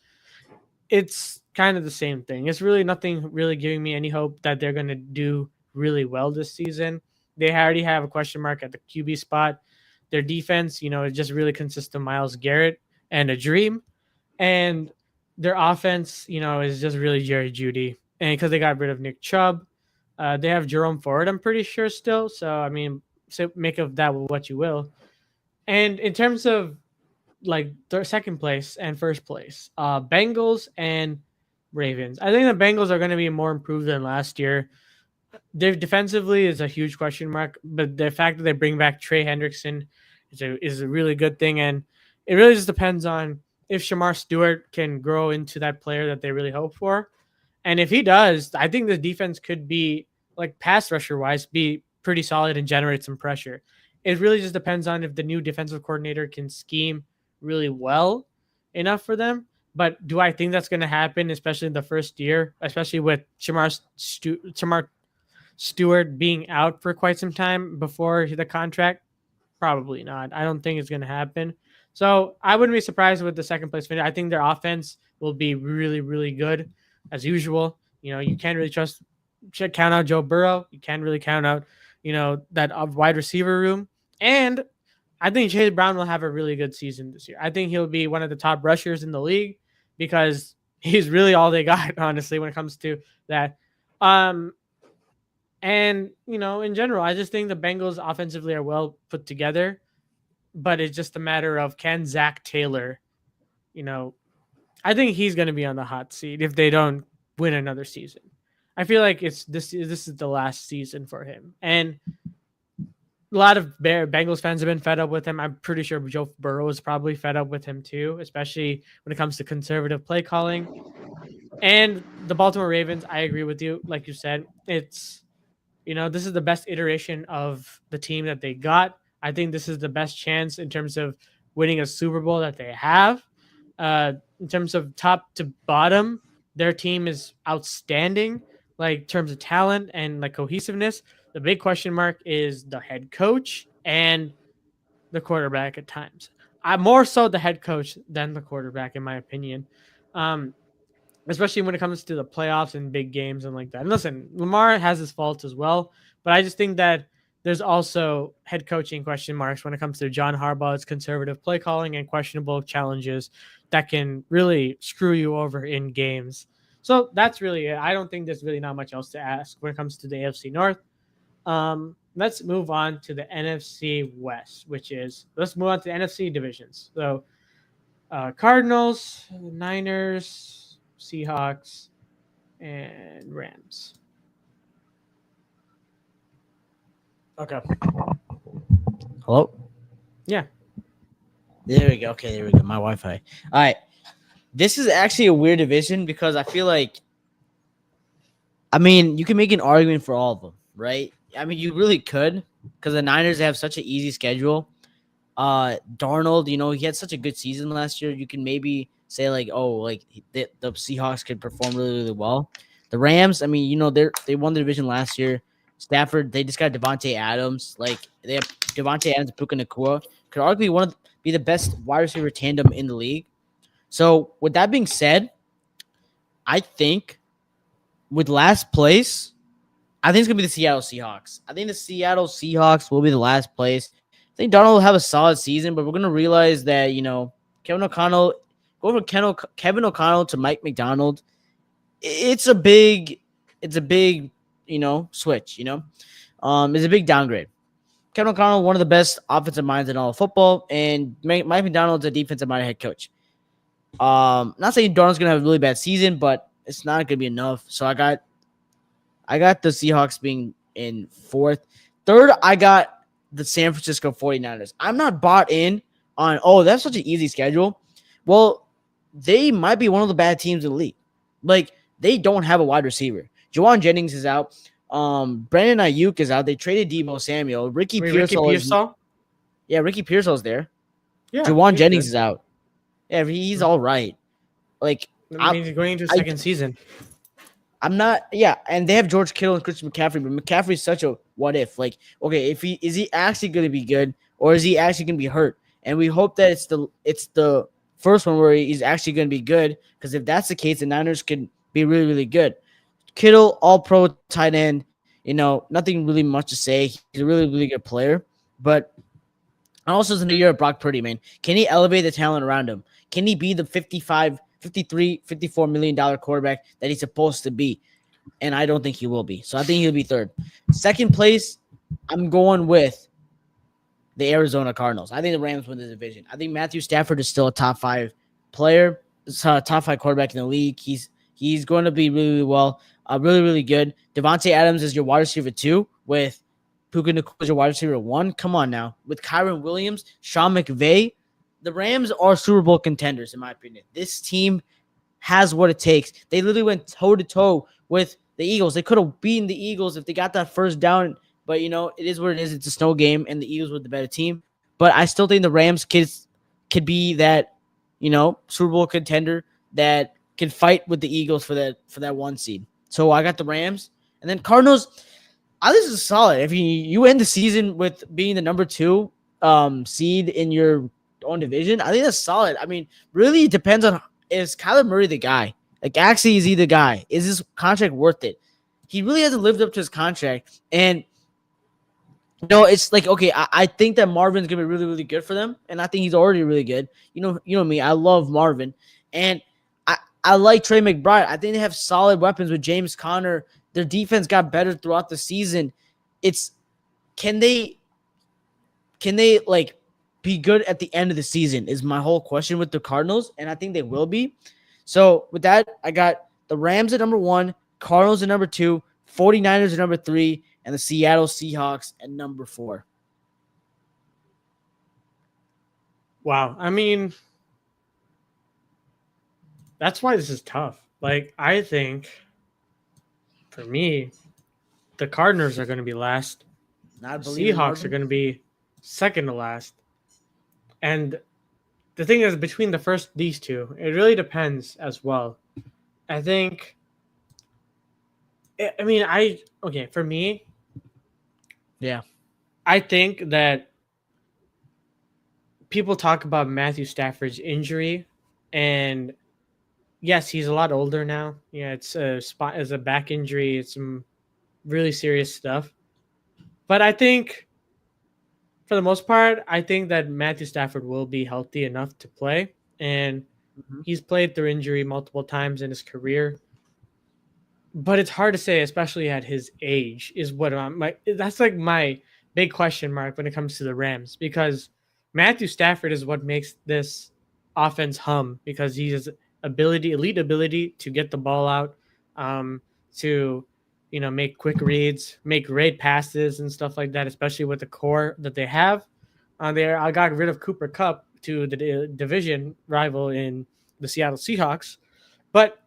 it's kind of the same thing. It's really nothing really giving me any hope that they're going to do really well this season. They already have a question mark at the QB spot. Their defense, it just really consists of Myles Garrett and a dream. And their offense, is just really Jerry Jeudy. And because they got rid of Nick Chubb, they have Jerome Ford, I'm pretty sure still. So, I mean, so make of that what you will. And in terms of like second place and first place, Bengals and Ravens. I think the Bengals are going to be more improved than last year. Their defensively is a huge question mark, but the fact that they bring back Trey Hendrickson is a really good thing, and it really just depends on if Shamar Stewart can grow into that player that they really hope for. And if he does, I think the defense could be like pass rusher wise, be pretty solid and generate some pressure. It really just depends on if the new defensive coordinator can scheme really well enough for them. But do I think that's going to happen, especially in the first year, especially with Shamar Stewart being out for quite some time before the contract? Probably not. I don't think it's going to happen. So I wouldn't be surprised with the second place finish. I think their offense will be really, really good as usual. You can't really count out Joe Burrow. You can't really count out, that wide receiver room. And I think Chase Brown will have a really good season this year. I think he'll be one of the top rushers in the league because he's really all they got, honestly, when it comes to that. Um, and, in general, I just think the Bengals offensively are well put together, but it's just a matter of can Zach Taylor, you know, I think he's going to be on the hot seat if they don't win another season. I feel like this is the last season for him. And a lot of Bengals fans have been fed up with him. I'm pretty sure Joe Burrow is probably fed up with him too, especially when it comes to conservative play calling. And the Baltimore Ravens, I agree with you. Like you said, this is the best iteration of the team that they got. I think this is the best chance in terms of winning a Super Bowl that they have. In terms of top to bottom, their team is outstanding, like in terms of talent and like cohesiveness. The big question mark is the head coach and the quarterback at times. I more so the head coach than the quarterback, in my opinion. Especially when it comes to the playoffs and big games and like that. And listen, Lamar has his faults as well, but I just think that there's also head coaching question marks when it comes to John Harbaugh's conservative play calling and questionable challenges that can really screw you over in games. So that's really it. I don't think there's really not much else to ask when it comes to the AFC North. Let's move on to the NFC West, let's move on to the NFC divisions. So Cardinals, Niners, Seahawks, and Rams. Okay. Hello? Yeah. There we go. Okay, there we go. My Wi-Fi. All right. This is actually a weird division because I feel like, you can make an argument for all of them, right? You really could because the Niners have such an easy schedule. Darnold, he had such a good season last year. You can maybe say the Seahawks could perform really, really well. The Rams, they won the division last year. Stafford, they just got Devontae Adams. They have Devontae Adams and Puka Nacua. Could arguably be the best wide receiver tandem in the league. So with that being said, I think with last place, I think it's gonna be the Seattle Seahawks. I think the Seattle Seahawks will be the last place. I think Darnold will have a solid season, but we're gonna realize that Kevin O'Connell, go from Kevin O'Connell to Mike McDonald, it's a big switch. It's a big downgrade. Kevin O'Connell, one of the best offensive minds in all of football, and Mike McDonald's a defensive minded head coach. Not saying Darnold's gonna have a really bad season, but it's not gonna be enough. So I got the Seahawks being in fourth. Third, I got the San Francisco 49ers. I'm not bought in on, that's such an easy schedule. Well, they might be one of the bad teams in the league. They don't have a wide receiver. Juwan Jennings is out. Brandon Ayuk is out. They traded Deebo Samuel. Ricky Pearsall. Yeah, Ricky Pearsall's there. Yeah, Juwan Jennings is out. Yeah, he's all right. He's going into second season. I'm not, and they have George Kittle and Christian McCaffrey, but McCaffrey's such a what if. Is he actually going to be good, or is he actually going to be hurt? And we hope that it's the first one where he's actually going to be good, because if that's the case, the Niners could be really, really good. Kittle, all-pro tight end, nothing really much to say. He's a really, really good player, but also it's in the year of Brock Purdy, man. Can he elevate the talent around him? Can he be the $53, $54 million quarterback that he's supposed to be? And I don't think he will be. So I think he'll be third. Second place, I'm going with the Arizona Cardinals. I think the Rams win the division. I think Matthew Stafford is still a top 5 player. It's a top 5 quarterback in the league. He's He's going to be really, really well, really, really good. Devontae Adams is your wide receiver 2 with Puka Nacua as your wide receiver 1. Come on now. With Kyron Williams, Sean McVay, the Rams are Super Bowl contenders, in my opinion. This team has what it takes. They literally went toe-to-toe with the Eagles. They could have beaten the Eagles if they got that first down, but, it is what it is. It's a snow game, and the Eagles were the better team. But I still think the Rams could be that, Super Bowl contender that can fight with the Eagles for that 1 seed. So I got the Rams. And then Cardinals, this is solid. If you end the season with being the number 2 seed in your own division, I think that's solid. I mean, really, it depends on, is Kyler Murray the guy? Like, actually, is he the guy? Is his contract worth it? He really hasn't lived up to his contract. And, it's like, okay, I think that Marvin's going to be really, really good for them. And I think he's already really good. You know me. I love Marvin. And I like Trey McBride. I think they have solid weapons with James Conner. Their defense got better throughout the season. Can they like be good at the end of the season is my whole question with the Cardinals, and I think they will be. So with that, I got the Rams at number 1, Cardinals at number 2, 49ers at number 3, and the Seattle Seahawks at number 4. Wow. I mean, that's why this is tough. Like, I think for me, the Cardinals are going to be last. Seahawks are going to be second to last. And the thing is, between these two, it really depends as well. I think, for me, yeah, I think that people talk about Matthew Stafford's injury, and yes, he's a lot older now. Yeah, it's a back injury. It's some really serious stuff. But I think, for the most part, I think that Matthew Stafford will be healthy enough to play, and he's played through injury multiple times in his career. But it's hard to say, especially at his age, is what that's like my big question mark when it comes to the Rams, because Matthew Stafford is what makes this offense hum, because he has elite ability to get the ball out, to make quick reads, make great passes and stuff like that, especially with the core that they have. I got rid of Cooper Kupp to the division rival in the Seattle Seahawks. But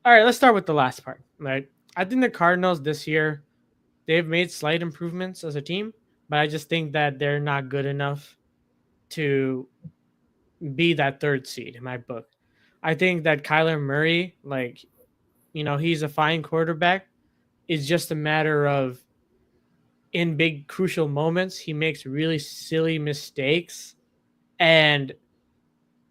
all right, let's start with the last part. Right, I think the Cardinals this year, they've made slight improvements as a team, but I just think that they're not good enough to be that 3rd seed in my book. I think that Kyler Murray, he's a fine quarterback. It's just a matter of, in big crucial moments, he makes really silly mistakes, and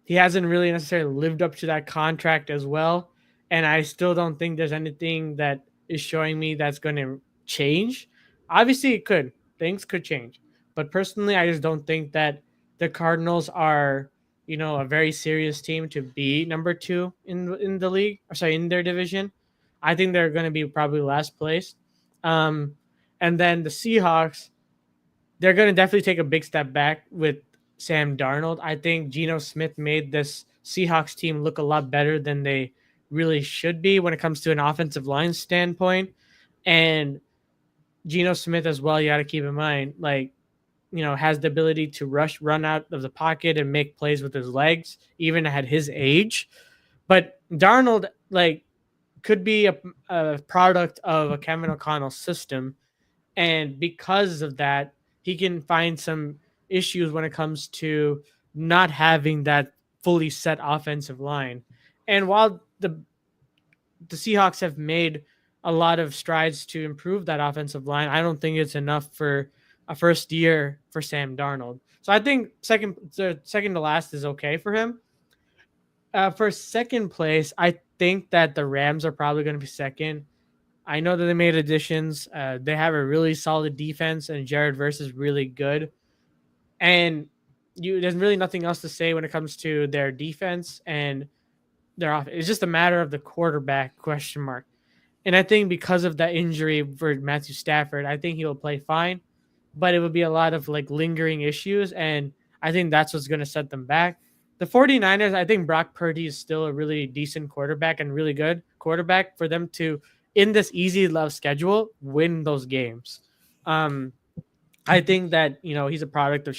he hasn't really necessarily lived up to that contract as well. And I still don't think there's anything that is showing me that's going to change. Obviously, it could. Things could change. But personally, I just don't think that the Cardinals are, a very serious team to be number 2 in the league. Or sorry, in their division. I think they're going to be probably last place. And then the Seahawks, they're going to definitely take a big step back with Sam Darnold. I think Geno Smith made this Seahawks team look a lot better than they really should be when it comes to an offensive line standpoint. And Geno Smith as well, you got to keep in mind, has the ability to run out of the pocket and make plays with his legs, even at his age. But Darnold, could be a product of a Kevin O'Connell system. And because of that, he can find some issues when it comes to not having that fully set offensive line. And while the Seahawks have made a lot of strides to improve that offensive line, I don't think it's enough for a first year for Sam Darnold. So I think second to last is okay for him. For second place, I think that the Rams are probably going to be second. I know that they made additions. They have a really solid defense, and Jared Verse is really good. And there's really nothing else to say when it comes to their defense and their offense. It's just a matter of the quarterback question mark. And I think because of that injury for Matthew Stafford, I think he will play fine, but it would be a lot of lingering issues, and I think that's what's going to set them back. the 49ers, I think Brock Purdy is still a really decent quarterback and really good quarterback for them to, in this easy love schedule, win those games. Um, I think that he's a product of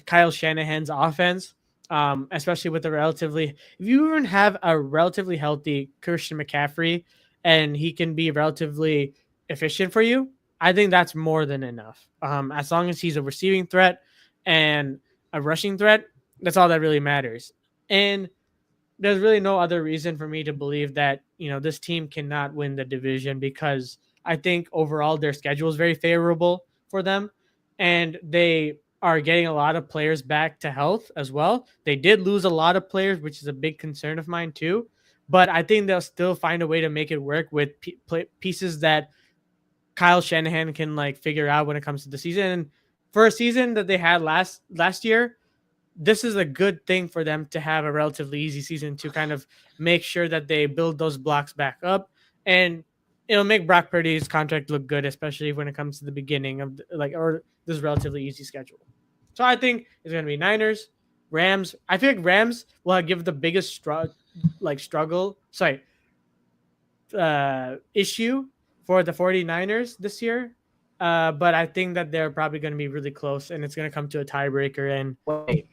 Kyle Shanahan's offense, especially with if you even have a relatively healthy Christian McCaffrey, and he can be relatively efficient for you, I think that's more than enough. As long as he's a receiving threat and a rushing threat, that's all that really matters. And there's really no other reason for me to believe that this team cannot win the division, because I think overall their schedule is very favorable for them, and they are getting a lot of players back to health as well. They did lose a lot of players, which is a big concern of mine too, but I think they'll still find a way to make it work with pieces that Kyle Shanahan can like figure out when it comes to the season. And for a season that they had last year, this is a good thing for them to have a relatively easy season to kind of make sure that they build those blocks back up, and it'll make Brock Purdy's contract look good, especially when it comes to the beginning of or this relatively easy schedule. So I think it's going to be Niners, Rams. I feel like Rams will give the biggest issue for the 49ers this year. But I think that they're probably going to be really close, and it's going to come to a tiebreaker. And wait.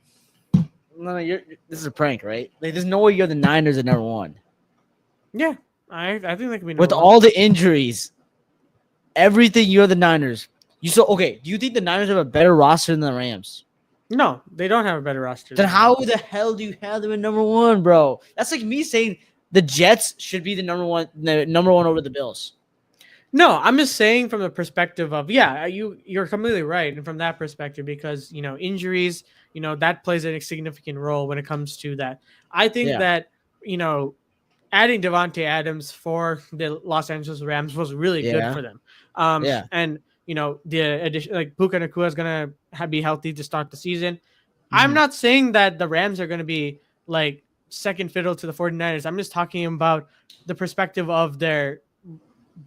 No, this is a prank, right? Like, there's no way you're the Niners at number one. Yeah, I think they can be with all the injuries, everything. You're the Niners. Okay? Do you think the Niners have a better roster than the Rams? No, they don't have a better roster. Then how the hell do you have them at number one, bro? That's like me saying the Jets should be the number one over the Bills. No, I'm just saying from the perspective of you're completely right, and from that perspective, because injuries, that plays a significant role when it comes to that. I think that adding Devontae Adams for the Los Angeles Rams was really good for them. And the addition, like Puka Nacua is gonna be healthy to start the season. Mm-hmm. I'm not saying that the Rams are gonna be like second fiddle to the 49ers. I'm just talking about the perspective of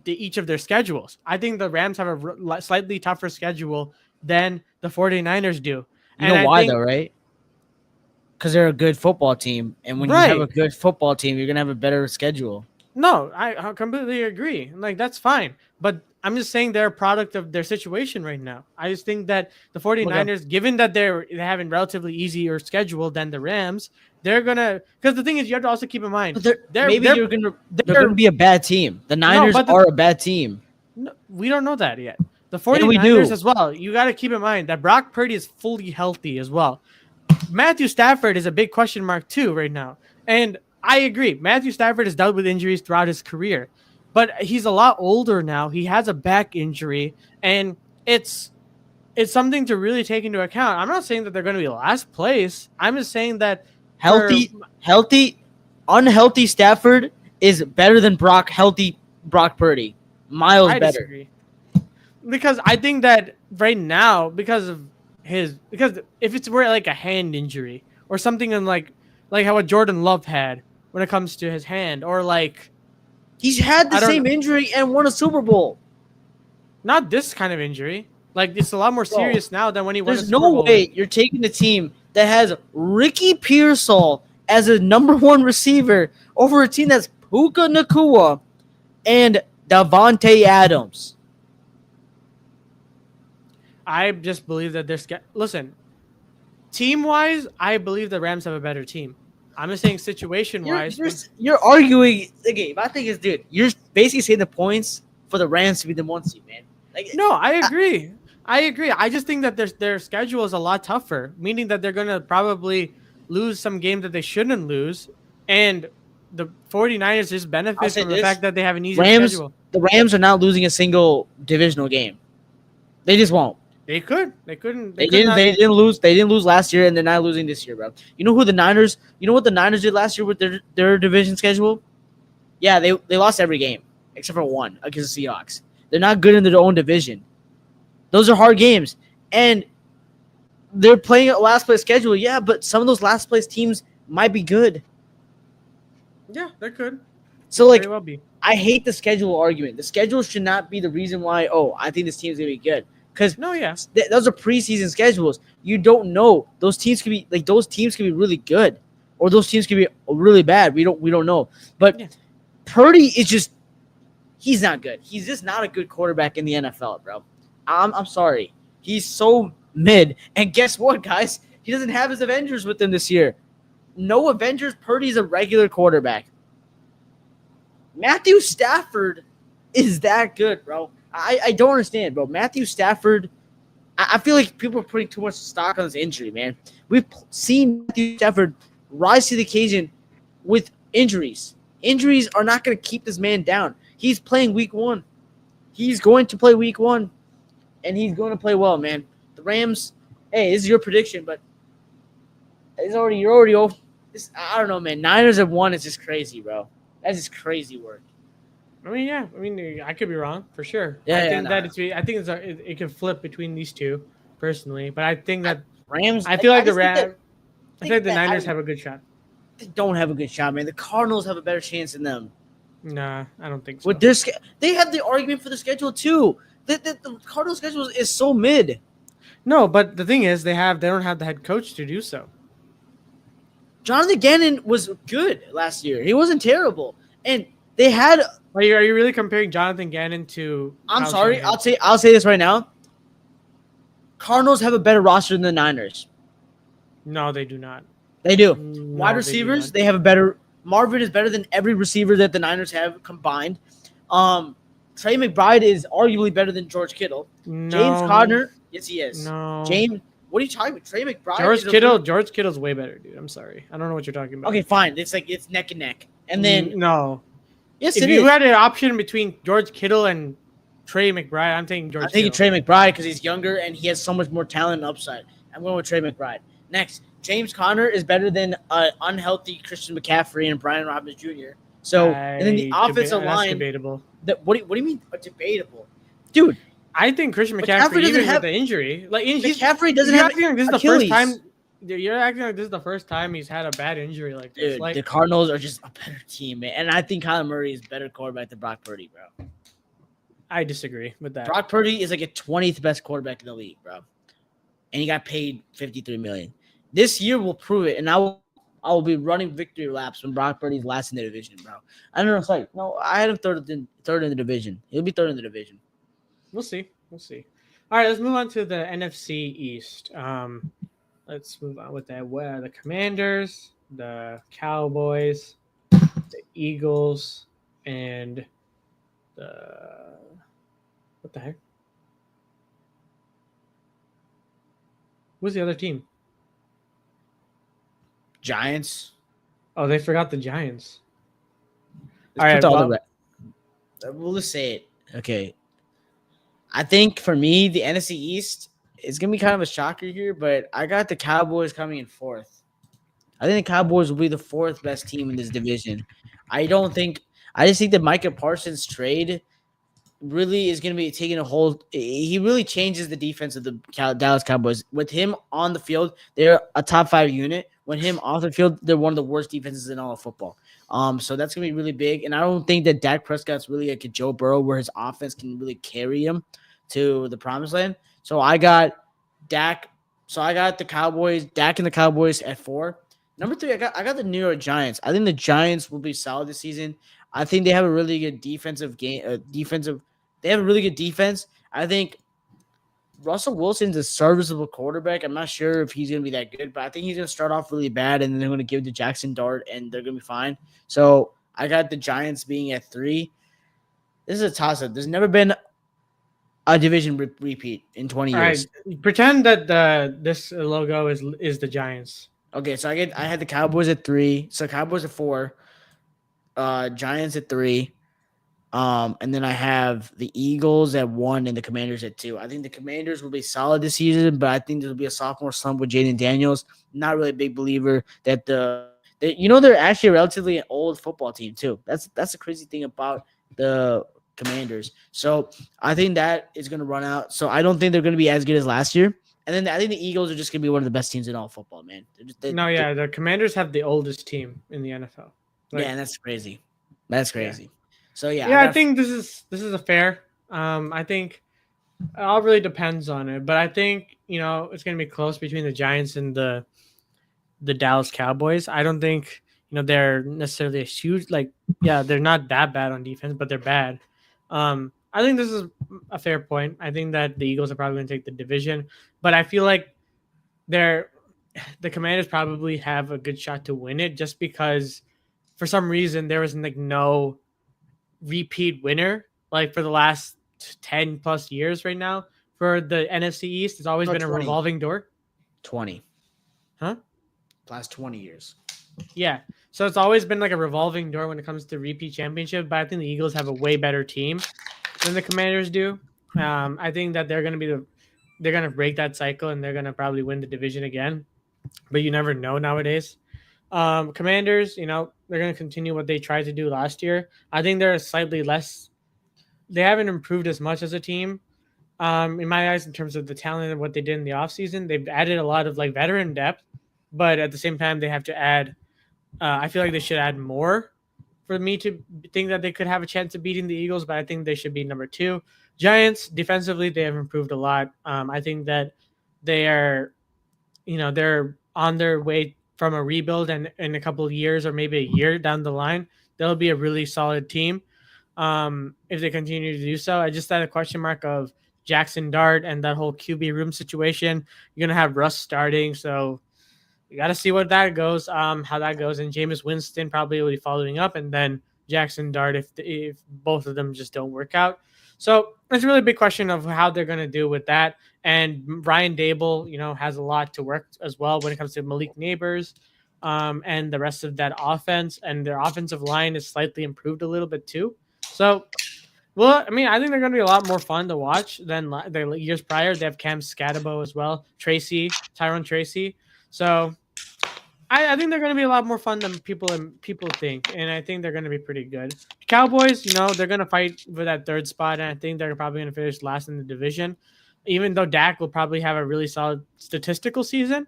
each of their schedules. I think the Rams have a slightly tougher schedule than the 49ers do. You know why though, right? Because they're a good football team, and when you have a good football team, you're gonna have a better schedule. No, I completely agree. Like, that's fine, but I'm just saying they're a product of their situation right now. I just think that the 49ers, given that they have a relatively easier schedule than the Rams, they're gonna. Because the thing is, you have to also keep in mind they're gonna be a bad team. The Niners are a bad team. No, we don't know that yet. The 49ers as well. You got to keep in mind that Brock Purdy is fully healthy as well. Matthew Stafford is a big question mark too right now. And I agree. Matthew Stafford has dealt with injuries throughout his career, but he's a lot older now. He has a back injury, and it's something to really take into account. I'm not saying that they're going to be last place. I'm just saying that unhealthy Stafford is better than healthy Brock Purdy. Miles better. Disagree. Because I think that right now, because if it's where like a hand injury or something in like how a Jordan Love had when it comes to his hand, or like he's had the same injury and won a Super Bowl. Not this kind of injury. Like, it's a lot more serious now than when he won a Super Bowl. There's no way you're taking a team that has Ricky Pearsall as a number one receiver over a team that's Puka Nacua and Davante Adams. I just believe that listen, team-wise, I believe the Rams have a better team. I'm just saying situation-wise. You're arguing. Okay, my thing is, dude, you're basically saying the points for the Rams to be the one seed, man. Like, no, I agree. I just think that their schedule is a lot tougher, meaning that they're going to probably lose some games that they shouldn't lose. And the 49ers just benefit from the fact that they have an easy schedule. The Rams are not losing a single divisional game. They just won't. They could. They couldn't. They didn't lose. They didn't lose last year, and they're not losing this year, bro. You know what the Niners did last year with their division schedule? Yeah, they lost every game except for one against the Seahawks. They're not good in their own division. Those are hard games, and they're playing a last place schedule. Yeah, but some of those last place teams might be good. Yeah, they could. So like, I hate the schedule argument. The schedule should not be the reason why. Oh, I think this team's gonna be good. because No, yeah. those are preseason schedules. You don't know. Those teams could be really good, or those teams could be really bad. We don't know. But Yeah. Purdy is just he's not good. He's just not a good quarterback in the NFL, bro. I'm sorry. He's so mid. And guess what, guys? He doesn't have his Avengers with him this year. No Avengers. Purdy's a regular quarterback. Matthew Stafford is that good, bro. I don't understand, bro. Matthew Stafford, I feel like people are putting too much stock on this injury, man. We've seen Matthew Stafford rise to the occasion with injuries. Injuries are not going to keep this man down. He's playing week 1. He's going to play week 1, and he's going to play well, man. The Rams, hey, this is your prediction, but you're already off. I don't know, man. Niners have won. It's just crazy, bro. That's just crazy work. I mean, yeah. I mean, I could be wrong for sure. Yeah, I think it can flip between these two personally, but I think that Rams. I feel like the just think Rams. I think the that Niners have a good shot. They don't have a good shot, man. The Cardinals have a better chance than them. Nah, I don't think so. With they have the argument for the schedule too. The Cardinals schedule is so mid. No, but the thing is, they don't have the head coach to do so. Jonathan Gannon was good last year. He wasn't terrible, and they had. Are you really comparing Jonathan Gannon to? I'm sorry. I'll say this right now. Cardinals have a better roster than the Niners. No, they do not. They do. No, Wide receivers, they have a better. Marvin is better than every receiver that the Niners have combined. Trey McBride is arguably better than George Kittle. No. James Conner, yes, he is. No. James, what are you talking about? Trey McBride. George Kittle's way better, dude. I'm sorry. I don't know what you're talking about. Okay, fine. It's neck and neck. And then no. Yes, if you had an option between George Kittle and Trey McBride, I'm taking George. I'm taking Trey McBride because he's younger and he has so much more talent and upside. I'm going with Trey McBride. Next, James Conner is better than unhealthy Christian McCaffrey and Brian Robins Jr. So, and then the offensive line. That's debatable. What do you mean debatable, dude? I think Christian McCaffrey even with the injury, McCaffrey doesn't have. This is the first time. You're acting like this is the first time he's had a bad injury like this. Dude, the Cardinals are just a better team, man. And I think Kyler Murray is a better quarterback than Brock Purdy, bro. I disagree with that. Brock Purdy is like a 20th best quarterback in the league, bro. And he got paid $53 million. This year will prove it, and I will be running victory laps when Brock Purdy's last in the division, bro. I don't know. It's like, no, I had him third in the division. He'll be third in the division. We'll see. All right, let's move on to the NFC East. Let's move on with that. Where the Commanders, the Cowboys, the Eagles, and the what the heck? Who's the other team? Giants. Oh, they forgot the Giants. All right, we'll just say it. Okay. I think for me, the NFC East is going to be kind of a shocker here, but I got the Cowboys coming in 4th. I think the Cowboys will be the 4th best team in this division. I just think that Micah Parsons trade really is going to be taking a hold. He really changes the defense of the Dallas Cowboys. With him on the field, they're a top 5 unit. When him off the field, they're one of the worst defenses in all of football. So that's going to be really big. And I don't think that Dak Prescott's really like a Joe Burrow where his offense can really carry him to the promised land. So I got Dak. So I got the Cowboys, Dak and the Cowboys at 4. Number 3, I got the New York Giants. I think the Giants will be solid this season. I think they have a really good defensive game. They have a really good defense. I think Russell Wilson's a serviceable quarterback. I'm not sure if he's going to be that good, but I think he's going to start off really bad, and then they're going to give it to Jackson Dart, and they're going to be fine. So I got the Giants being at 3. This is a toss-up. There's never been a division repeat in 20 years. All right. Pretend that this logo is the Giants. Okay, so I had the Cowboys at 3. So Cowboys at 4. Giants at 3. And then I have the Eagles at 1 and the Commanders at 2. I think the Commanders will be solid this season, but I think there'll be a sophomore slump with Jaden Daniels. Not really a big believer that they're actually a relatively old football team too. That's the crazy thing about the Commanders. So I think that is going to run out. So I don't think they're going to be as good as last year. And then I think the Eagles are just going to be one of the best teams in all football, man. The Commanders have the oldest team in the NFL. And that's crazy. That's crazy. Yeah. So I think this is a fair. I think It all really depends on it, but I think it's going to be close between the Giants and the Dallas Cowboys. I don't think they're necessarily a huge yeah, they're not that bad on defense, but they're bad. I think this is a fair point. I think that the Eagles are probably going to take the division, but I feel like they're the Commanders probably have a good shot to win it just because for some reason there was no repeat winner for the last 10 plus years right now for the NFC East. It's always been a 20. revolving door. 20. Huh? Last 20 years. Yeah. So it's always been a revolving door when it comes to repeat championship, but I think the Eagles have a way better team than the Commanders do. I think that they're going to be they're going to break that cycle and they're going to probably win the division again, but you never know nowadays. Commanders, they're going to continue what they tried to do last year. I think they're slightly less. They haven't improved as much as a team, in my eyes, in terms of the talent and what they did in the offseason. They've added a lot of veteran depth, but at the same time, they have to add. I feel like they should add more for me to think that they could have a chance of beating the Eagles, but I think they should be number two. Giants, defensively, they have improved a lot. I think that they are, they're on their way from a rebuild, and in a couple of years or maybe a year down the line, they'll be a really solid team. If they continue to do so, I just had a question mark of Jackson Dart and that whole QB room situation. You're gonna have Russ starting, so you got to see what that goes. How that goes, and Jameis Winston probably will be following up, and then Jackson Dart if both of them just don't work out. So it's a really big question of how they're going to do with that. And Ryan Dable, has a lot to work as well when it comes to Malik Neighbors, and the rest of that offense. And their offensive line is slightly improved a little bit too. So, well, I mean, I think they're going to be a lot more fun to watch than the years prior. They have Cam Scatabo as well, Tyrone Tracy. So I think they're going to be a lot more fun than people think, and I think they're going to be pretty good. Cowboys, they're going to fight for that third spot, and I think they're probably going to finish last in the division. Even though Dak will probably have a really solid statistical season,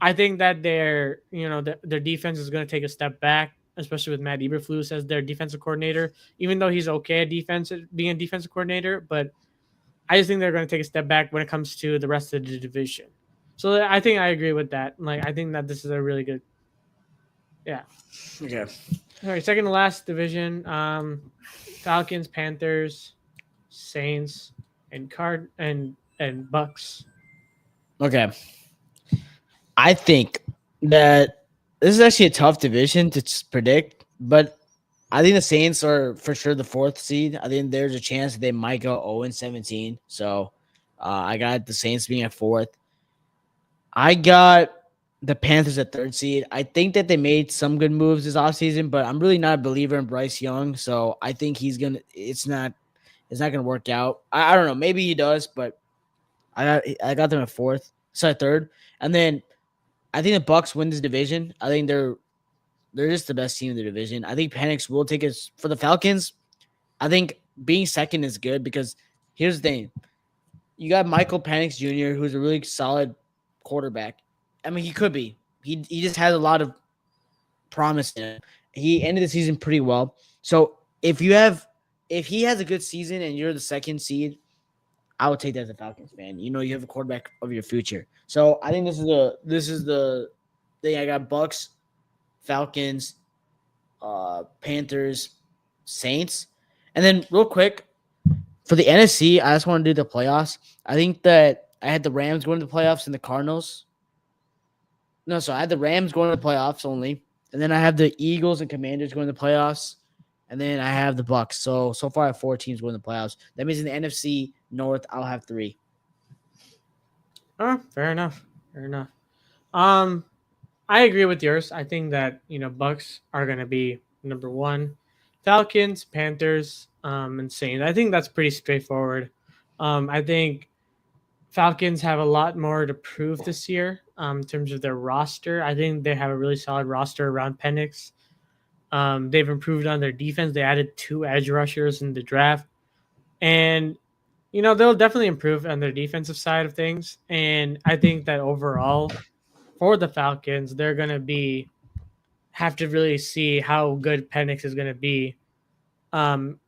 I think that their defense is going to take a step back, especially with Matt Eberflus as their defensive coordinator. Even though he's okay at defense, being a defensive coordinator, but I just think they're going to take a step back when it comes to the rest of the division. So I think I agree with that. I think that this is a really good, yeah. Okay. All right, second to last division. Falcons, Panthers, Saints, and Bucks. Okay. I think that this is actually a tough division to predict, but I think the Saints are for sure the fourth seed. I think there's a chance they might go 0-17. So I got the Saints being at fourth. I got the Panthers at third seed. I think that they made some good moves this offseason, but I'm really not a believer in Bryce Young. So I think it's not gonna work out. I don't know. Maybe he does, but I got them at fourth. So third. And then I think the Bucks win this division. I think they're just the best team in the division. I think Penix will take us for the Falcons. I think being second is good because here's the thing. You got Michael Penix Jr., who's a really solid quarterback. I mean, he could be. He just has a lot of promise in him. He ended the season pretty well. So if he has a good season and you're the second seed, I would take that as a Falcons fan. You have a quarterback of your future. So I think this is the thing. I got Bucks, Falcons, Panthers, Saints. And then real quick, for the NFC, I just want to do the playoffs. I think that I had the Rams going to the playoffs and the Cardinals. No, so I had the Rams going to the playoffs only. And then I have the Eagles and Commanders going to the playoffs. And then I have the Bucks. So far I have 4 teams going to the playoffs. That means in the NFC North, I'll have 3. Oh, fair enough. I agree with yours. I think that Bucks are going to be number 1. Falcons, Panthers, and Saints. I think that's pretty straightforward. I think Falcons have a lot more to prove this year in terms of their roster. I think they have a really solid roster around Penix. They've improved on their defense. They added 2 edge rushers in the draft. And, they'll definitely improve on their defensive side of things. And I think that overall, for the Falcons, they're going to have to really see how good Penix is going to be,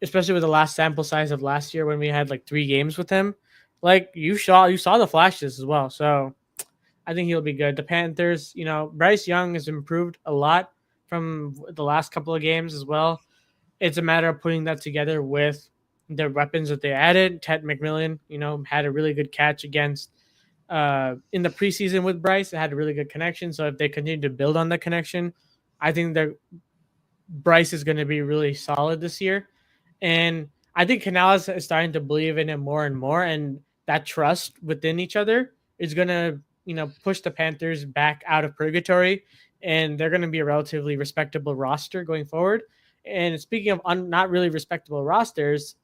especially with the last sample size of last year when we had 3 games with him. like you saw the flashes as well. So I think he'll be good. The Panthers, Bryce Young has improved a lot from the last couple of games as well. It's a matter of putting that together with the weapons that they added. Ted McMillan, had a really good catch against in the preseason with Bryce. It had a really good connection. So if they continue to build on that connection, I think that Bryce is going to be really solid this year. And I think Canales is starting to believe in it more and more. And that trust within each other is going to, push the Panthers back out of purgatory. And they're going to be a relatively respectable roster going forward. And speaking of not really respectable rosters,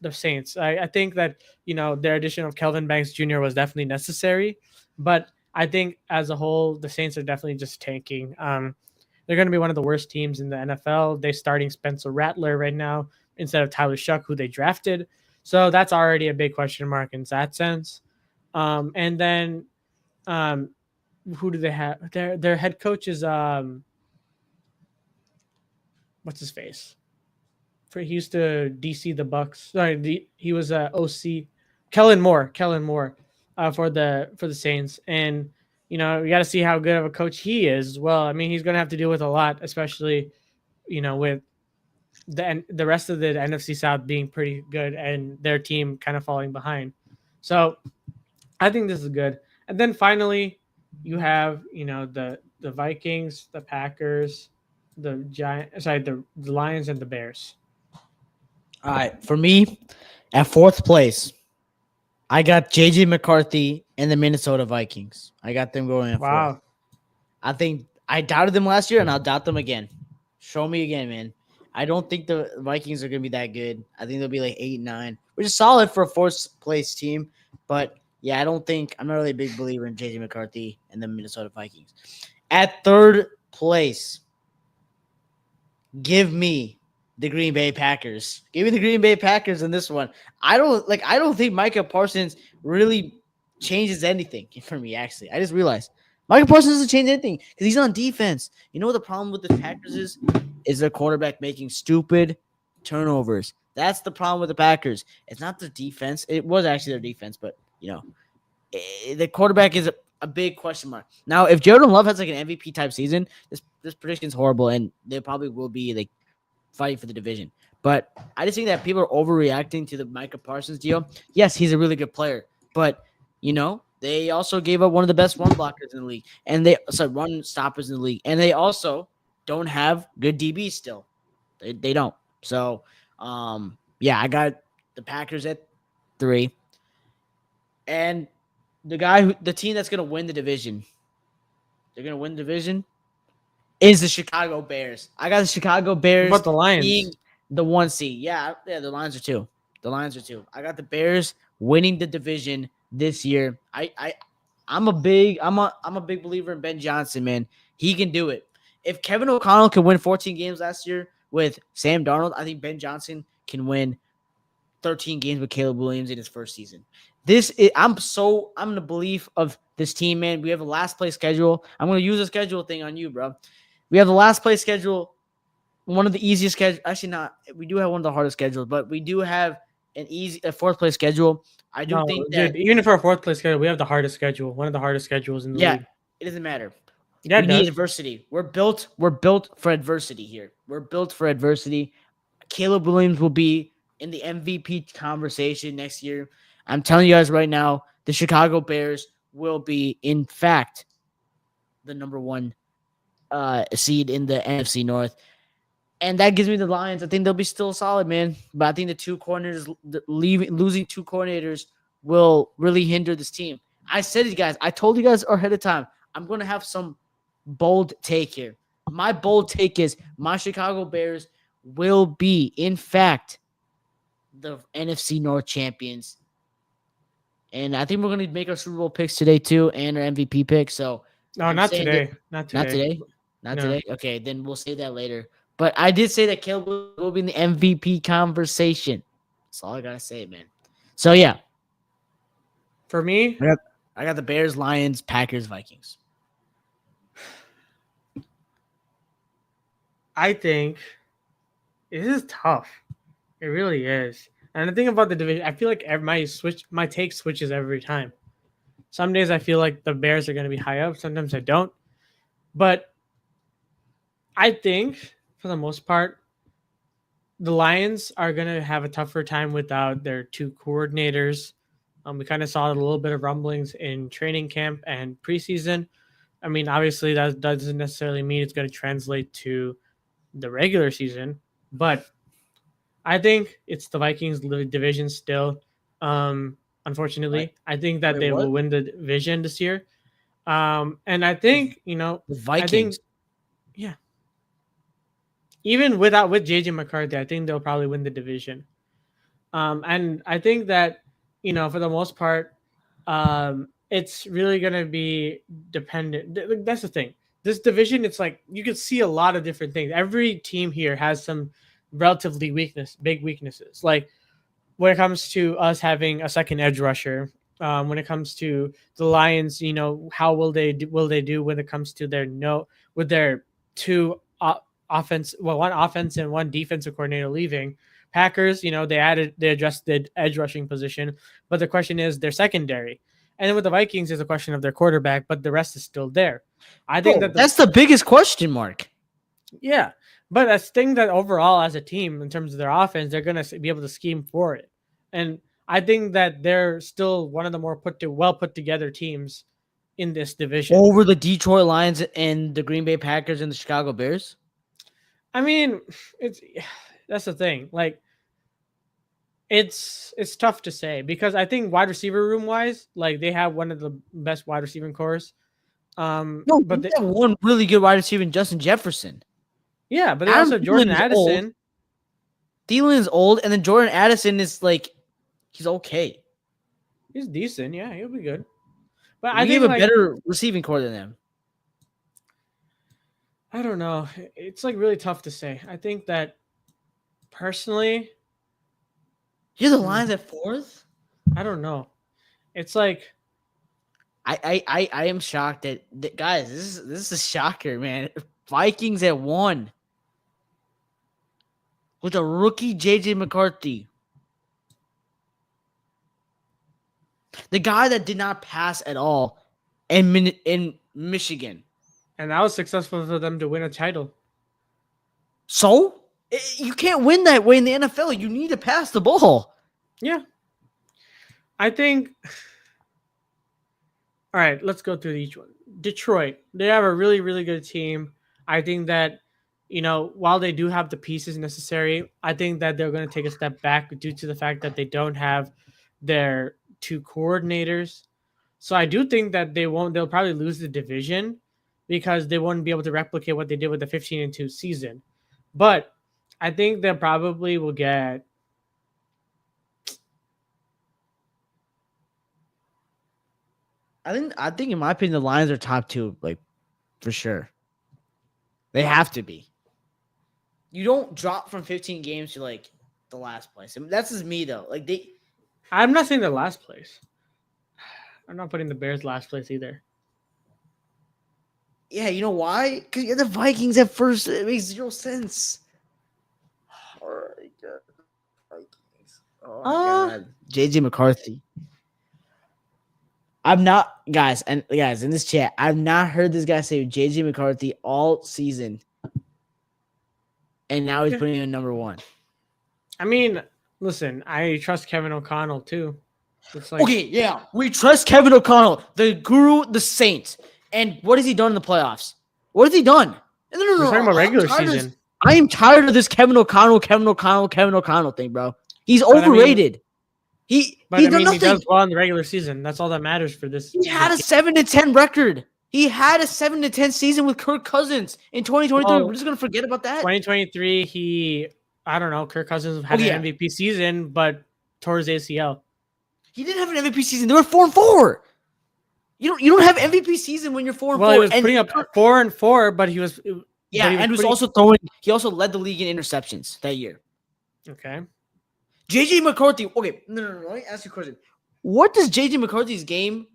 the Saints. I think that their addition of Kelvin Banks Jr. was definitely necessary, but I think as a whole, the Saints are definitely just tanking. They're going to be one of the worst teams in the NFL. They're starting Spencer Rattler right now instead of Tyler Shuck, who they drafted. So that's already a big question mark in that sense. And then um, who do they have? Their head coach is what's his face? He used to DC the Bucks. Sorry, he was OC. Kellen Moore, for the Saints, and we got to see how good of a coach he is as well. I mean, he's going to have to deal with a lot, especially with the rest of the NFC South being pretty good and their team kind of falling behind. So I think this is good. And then finally, you have the Vikings, the Packers, the Lions, and the Bears. All right, for me, at fourth place, I got JJ McCarthy and the Minnesota Vikings. I got them going at fourth. Wow. I think I doubted them last year, and I'll doubt them again. Show me again, man. I don't think the Vikings are going to be that good. I think they'll be like 8-9, which is solid for a fourth place team. But yeah, I'm not really a big believer in JJ McCarthy and the Minnesota Vikings. At third place, give me the Green Bay Packers. Give me the Green Bay Packers in this one. I don't think Micah Parsons really changes anything for me, actually. I just realized Micah Parsons doesn't change anything because he's on defense. You know what the problem with the Packers is? Is their quarterback making stupid turnovers. That's the problem with the Packers. It's not the defense. It was actually their defense, but the quarterback is a big question mark. Now, if Jordan Love has like an MVP type season, this prediction is horrible, and they probably will be like fighting for the division. But I just think that people are overreacting to the Micah Parsons deal. Yes, he's a really good player, but they also gave up one of the best run blockers in the league, and run stoppers in the league, and they also don't have good DBs still. They don't. So, yeah, I got the Packers at 3, and the team that's gonna win the division. They're gonna win the division. Is the Chicago Bears. I got the Chicago Bears What about the Lions? being the 1 seed. Yeah, the Lions are 2. The Lions are 2. I got the Bears winning the division this year. I'm a big believer in Ben Johnson, man. He can do it. If Kevin O'Connell could win 14 games last year with Sam Darnold, I think Ben Johnson can win 13 games with Caleb Williams in his first season. I'm in the belief of this team, man. We have a last place schedule. I'm going to use a schedule thing on you, bro. We have the last place schedule, one of the easiest schedules. Actually, not. We do have one of the hardest schedules, but we do have a fourth place schedule. I do think that, dude, even for a fourth place schedule, we have the hardest schedule, one of the hardest schedules in the league. it doesn't matter. Yeah, We it need does. adversity. We're built for adversity here. We're built for adversity. Caleb Williams will be in the MVP conversation next year. I'm telling you guys right now, the Chicago Bears will be, in fact, the number 1 seed in the NFC North. And that gives me the Lions. I think they'll be still solid, man. But I think losing 2 coordinators will really hinder this team. I said it, guys. I told you guys ahead of time. I'm going to have some bold take here. My bold take is my Chicago Bears will be, in fact, the NFC North champions. And I think we're going to make our Super Bowl picks today, too, and our MVP picks. So, No, not today. Not today. Not No. today? Okay, then we'll say that later. But I did say that Caleb will be in the MVP conversation. That's all I got to say, man. So, yeah. For me, I got the Bears, Lions, Packers, Vikings. I think this is tough. It really is. And the thing about the division, I feel like my take switches every time. Some days I feel like the Bears are going to be high up. Sometimes I don't. But I think for the most part, the Lions are going to have a tougher time without their two coordinators. We kind of saw a little bit of rumblings in training camp and preseason. I mean, obviously, that doesn't necessarily mean it's going to translate to the regular season, but I think it's the Vikings division still. Right? Unfortunately, I think that Wait, they what? will win the division this year. And I think, The I think, Vikings. yeah, even with JJ McCarthy, I think they'll probably win the division. And I think that, for the most part, it's really going to be dependent. That's the thing. This division, it's like you can see a lot of different things. Every team here has some relatively big weaknesses. Like when it comes to us having a second edge rusher, when it comes to the Lions, how will they do when it comes to their no with their two one offense and one defensive coordinator leaving. Packers, they addressed the edge rushing position, but the question is their secondary. And then with the Vikings, is a question of their quarterback, but the rest is still there. I think Bro, that that's the biggest question mark. yeah, but I think that overall, as a team, in terms of their offense, they're going to be able to scheme for it. And I think that they're still one of the more well put together teams in this division. Over the Detroit Lions and the Green Bay Packers and the Chicago Bears? I mean, it's that's the thing. Like it's tough to say because I think wide receiver room wise, like they have one of the best wide receiving cores. No, But they have one really good wide receiver in Justin Jefferson. yeah, but they Adam also have Jordan Thielen is old. Addison. Thielen is old, and then Jordan Addison is like, he's okay. He's decent. Yeah, he'll be good. But I We have think a like better receiving core than them. I don't know. It's like really tough to say. I think that personally, You're the Lions at fourth? I don't know. It's like I am shocked that guys, this is a shocker, man. Vikings at 1 with a rookie JJ McCarthy. The guy that did not pass at all in Michigan. and that was successful for them to win a title. So you can't win that way in the NFL. You need to pass the ball. Yeah. I think all right, let's go through each one. Detroit, they have a really, really good team. I think that, while they do have the pieces necessary, I think that they're going to take a step back due to the fact that they don't have their two coordinators. So I do think that they'll probably lose the division because they won't be able to replicate what they did with the 15-2 season. But I think they probably will get I think in my opinion, the Lions are top 2, like for sure. They have to be. You don't drop from 15 games to like the last place. I mean, that's just me though. Like I'm not saying the last place. I'm not putting the Bears last place either. yeah, you know why? Because you're the Vikings at first. It makes zero sense. Oh my god, Vikings. Oh my god, JJ McCarthy. I'm not guys in this chat. I've not heard this guy say JJ McCarthy all season, and now he's putting in number 1. I mean, listen, I trust Kevin O'Connell too. It's like Okay, yeah, we trust Kevin O'Connell, the guru, the saint. And what has he done in the playoffs? What has he done? No, we're talking about regular season. I am tired of this Kevin O'Connell thing, bro. He's overrated. He's done nothing. He does well in the regular season. That's all that matters for this. He had a 7-10 record. He had a 7-10 season with Kirk Cousins in 2023. Well, We're just gonna forget about that. 2023, I don't know. Kirk Cousins had an MVP season, but tore his ACL. He didn't have an MVP season. They were 4-4. You don't have MVP season when you're 4-4. Well, he was putting up 4-4, but he was also throwing. He also led the league in interceptions that year. Okay. JJ McCarthy. Okay, no. Let me ask you a question. What does JJ McCarthy's game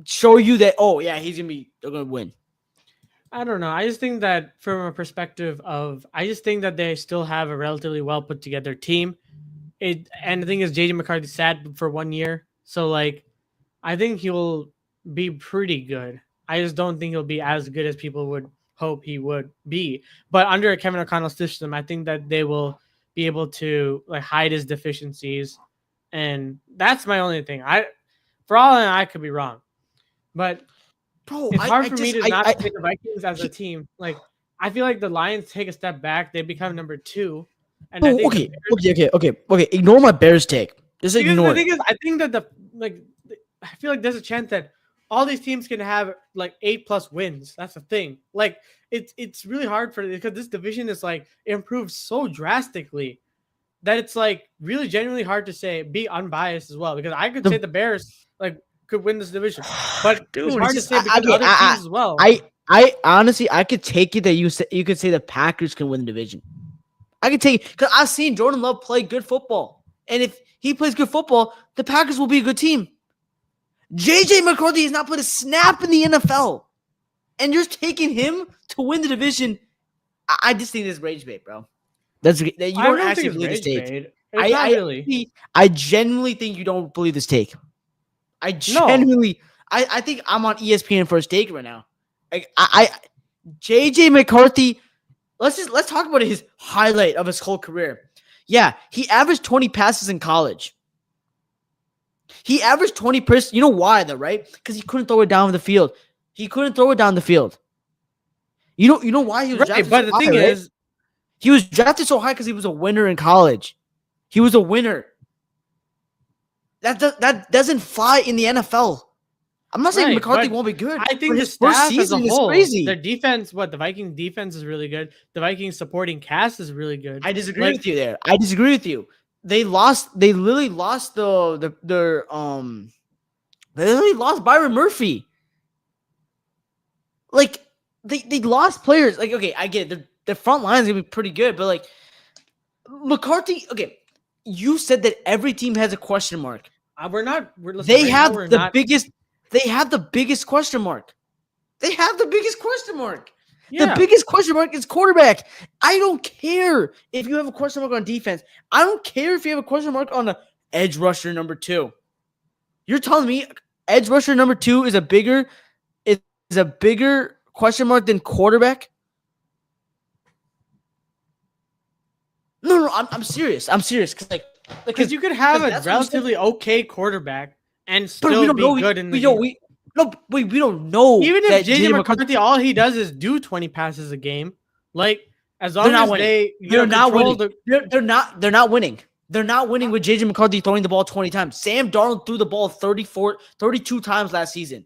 show you that? Oh yeah, they're gonna win. I don't know. I just think that from a perspective of, I just think that they still have a relatively well put together team. And the thing is, JJ McCarthy sat for 1 year, so like I think he'll be pretty good. I just don't think he'll be as good as people would hope he would be. But under a Kevin O'Connell system, I think that they will be able to like hide his deficiencies, and that's my only thing. For all I know, I could be wrong, but Bro, it's hard I for me just to not I pick the Vikings as a team. Like I feel like the Lions take a step back; they become number two, and I bro, think the okay, Bears, okay. Ignore my Bears take. Just because the ignore it. thing is, I think that I feel like there's a chance that all these teams can have like 8+ wins. That's the thing. Like it's really hard for because this division is like improved so drastically that it's like really genuinely hard to say be unbiased as well because I could say The the Bears like could win this division, but it's dude, it's hard to just say because other teams as well. I honestly I could take it that you could say the Packers can win the division. I could take it because I've seen Jordan Love play good football, and if he plays good football, the Packers will be a good team. JJ McCarthy has not played a snap in the NFL, and you're taking him to win the division. I just think this is rage bait, bro. That's you I don't don't think actually it's believe this rage take. bait. It's not really. I genuinely think you don't believe this take. I No. genuinely, I think I'm on ESPN for a take right now. JJ McCarthy. Let's talk about his highlight of his whole career. Yeah, he averaged 20 passes in college. He averaged 20 passes. You know why though, right? Because he couldn't throw it down the field. He couldn't throw it down the field. You know why he was drafted But so the high, thing right? is, He was drafted so high because he was a winner in college. He was a winner. That doesn't fly in the NFL. I'm not saying McCarthy won't be good. I think but the his first staff as a season is whole, crazy. their defense, the Vikings defense is really good. The Vikings supporting cast is really good. I disagree with you there. I disagree with you. They literally lost they literally lost Byron Murphy. Like they lost players. Like, okay, I get it. The front line is gonna be pretty good, but like McCarthy, okay. You said that every team has a question mark. They have the biggest question mark. They have the biggest question mark. Yeah. The biggest question mark is quarterback. I don't care if you have a question mark on defense. I don't care if you have a question mark on the edge rusher number 2. You're telling me edge rusher number 2 is a bigger question mark than quarterback? No, I'm serious. I'm serious because you could have a relatively okay quarterback and still be good in the game. We don't know. Even if JJ McCarthy, all he does is do 20 passes a game, like as long as they're not winning. They're not winning. They're not winning with JJ McCarthy throwing the ball 20 times. Sam Darnold threw the ball 32 times last season.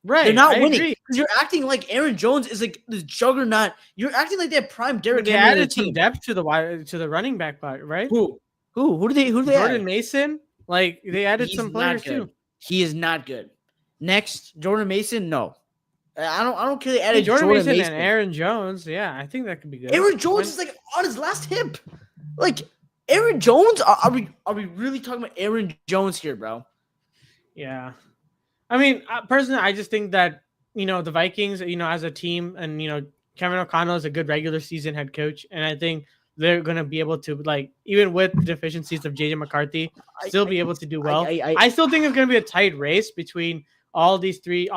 Right. They're not winning because you're acting like Aaron Jones is like the juggernaut. You're acting like they have prime Derrick Henry. They added some depth to the running back part, right? Who do they Jordan Mason? Like they added some players too. He is not good. Next, Jordan Mason, no. I don't care. They added Jordan Mason and Aaron Jones. Yeah, I think that could be good. Aaron Jones is like on his last hip. Like Aaron Jones, are we really talking about Aaron Jones here, bro? Yeah. I mean, personally, I just think that, the Vikings, as a team and, Kevin O'Connell is a good regular season head coach. And I think they're going to be able to, like, even with the deficiencies of JJ McCarthy, still be able to do well. I still think it's going to be a tight race between all these teams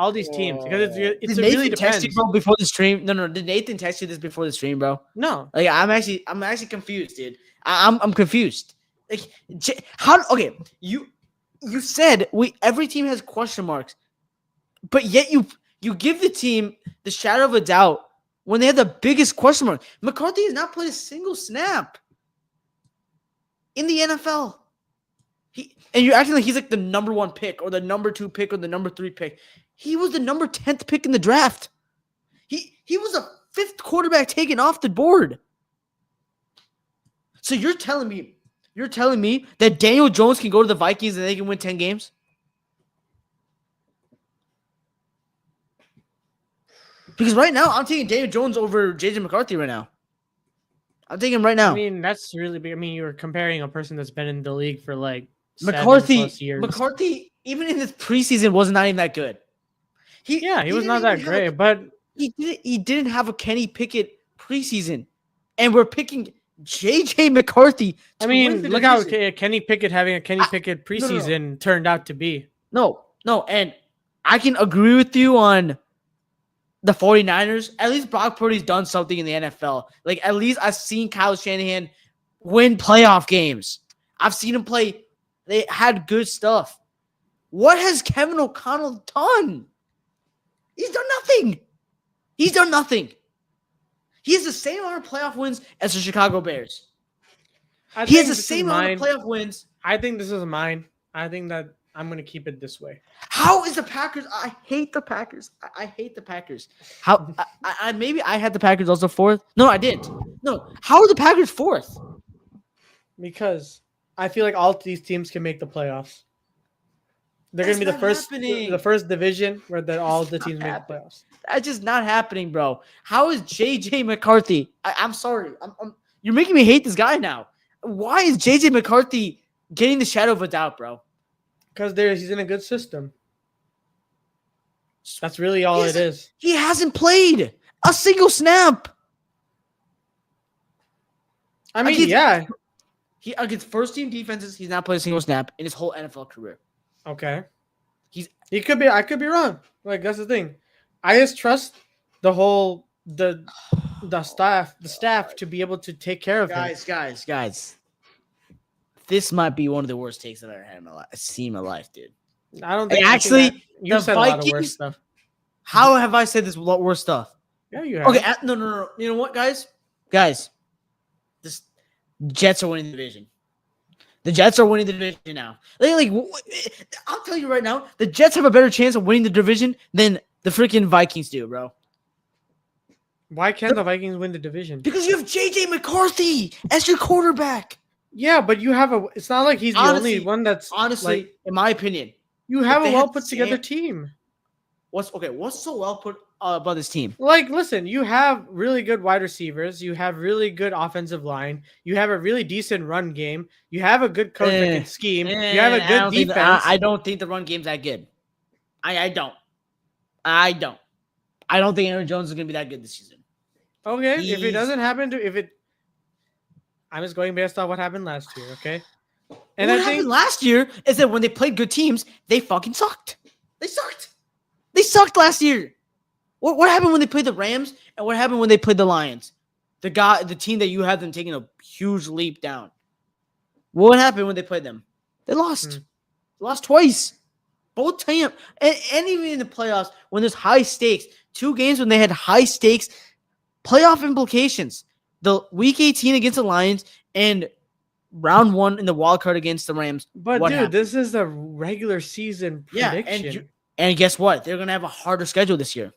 because it really depends. Bro, before the stream? No. Did Nathan text you this before the stream, bro? No. Like, I'm actually confused, dude. I'm confused. Like, how? Okay, you said every team has question marks, but yet you give the team the shadow of a doubt when they have the biggest question mark. McCarthy has not played a single snap in the NFL. And you're acting like he's like the number 1 pick or the number 2 pick or the number 3 pick. He was the number 10th pick in the draft. He was a 5th quarterback taken off the board. So you're telling me that Daniel Jones can go to the Vikings and they can win 10 games? Because right now, I'm taking Daniel Jones over JJ McCarthy right now. I'm taking him right now. I mean, that's really big. I mean, you're comparing a person that's been in the league for like McCarthy, 7+ years. McCarthy, even in his preseason, was not even that good. He was not that great, but he didn't have a Kenny Pickett preseason. And we're picking JJ McCarthy. I to win mean, the look how division. Kenny Pickett having a Kenny Pickett no, no, no. preseason turned out to be. No, and I can agree with you on the 49ers. At least Brock Purdy's done something in the NFL. Like, at least I've seen Kyle Shanahan win playoff games. I've seen him play. They had good stuff. What has Kevin O'Connell done? He's done nothing. He has the same amount of playoff wins as the Chicago Bears. He has the same amount of playoff wins. I think this is mine. I think that I'm going to keep it this way. How is the Packers? I hate the Packers. I hate the Packers. How? Maybe I had the Packers also fourth. No, I didn't. No. How are the Packers fourth? Because I feel like all these teams can make the playoffs. They're going to be the first division where all the teams make the playoffs. That's just not happening, bro. How is JJ McCarthy? I'm sorry. You're making me hate this guy now. Why is JJ McCarthy getting the shadow of a doubt, bro? Because he's in a good system. That's really all it is. He hasn't played a single snap. I mean, yeah. He against first team defenses, he's not played a single snap in his whole NFL career. Okay. I could be wrong. Like, that's the thing. I just trust the staff to be able to take care of him. Guys. This might be one of the worst takes I've ever had in my life. I've seen in my life, dude. I don't think you said Vikings, a lot of worse stuff. How have I said this worse stuff? Yeah, you have. Okay, no. You know what, guys? This Jets are winning the division. The Jets are winning the division now. I'll tell you right now, the Jets have a better chance of winning the division than the freaking Vikings do, bro. Why can't the Vikings win the division? Because you have JJ McCarthy as your quarterback. Yeah, but you have it's not like he's the only one that's honestly, in my opinion, you have a well put together team. What's so well put about this team? Like, listen, you have really good wide receivers, you have really good offensive line, you have a really decent run game, you have a good coach that can scheme, you have a good defense. I don't think the run game's that good. I don't. I don't think Aaron Jones is gonna be that good this season. Okay, if it doesn't happen I'm just going based on what happened last year, okay? And what happened last year is that when they played good teams, they fucking sucked. They sucked last year. What happened when they played the Rams and what happened when they played the Lions? The team that you had them taking a huge leap down. What happened when they played them? They lost. They lost twice. Both times. And even in the playoffs, when there's high stakes, 2 games when they had high stakes, playoff implications. The week 18 against the Lions and round 1 in the wild card against the Rams. But dude, happened? This is a regular season prediction. Yeah, and guess what? They're gonna have a harder schedule this year.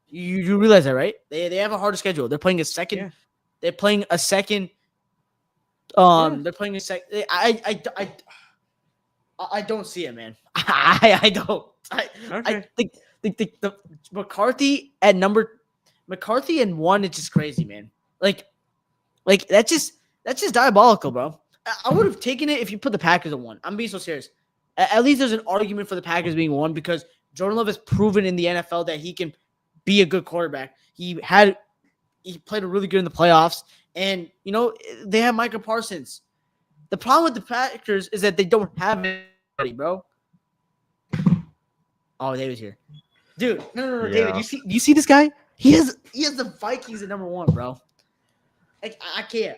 You realize that, right? They have a harder schedule. They're playing a second. Yeah. They're playing a second. They're playing a second. I don't see it, man. I don't. I think the McCarthy and 1 is just crazy, man. Like that's just diabolical, bro. I would have taken it if you put the Packers at 1. I'm being so serious. At least there's an argument for the Packers being 1 because Jordan Love has proven in the NFL that he can be a good quarterback. He played really good in the playoffs, and they have Micah Parsons. The problem with the Packers is that they don't have anybody, bro. Oh, David's here, dude. No, yeah. David, you see this guy? He has the Vikings at number 1, bro. I can't.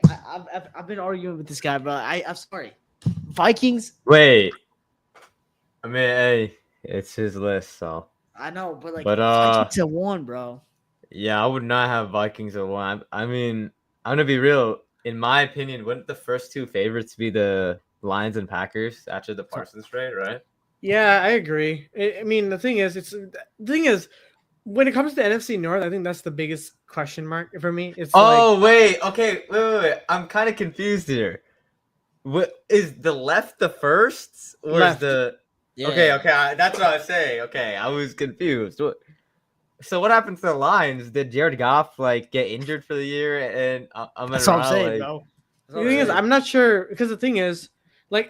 I've been arguing with this guy, bro. I'm sorry. Vikings. Wait. I mean, hey, it's his list, so. I know, but Vikings at 1, bro. Yeah, I would not have Vikings at 1. I mean, I'm gonna be real. In my opinion, wouldn't the first 2 favorites be the Lions and Packers after the Parsons trade, right? Yeah, I agree. I mean, the thing is, when it comes to NFC North, I think that's the biggest question mark for me. It's wait. I'm kind of confused here. What is the left the first or left. Is the yeah. Okay, that's what I was saying. Okay, I was confused. So what happens to the Lions? Did Jared Goff get injured for the year? And that's what I'm saying, bro. The thing is, I'm not sure because the thing is,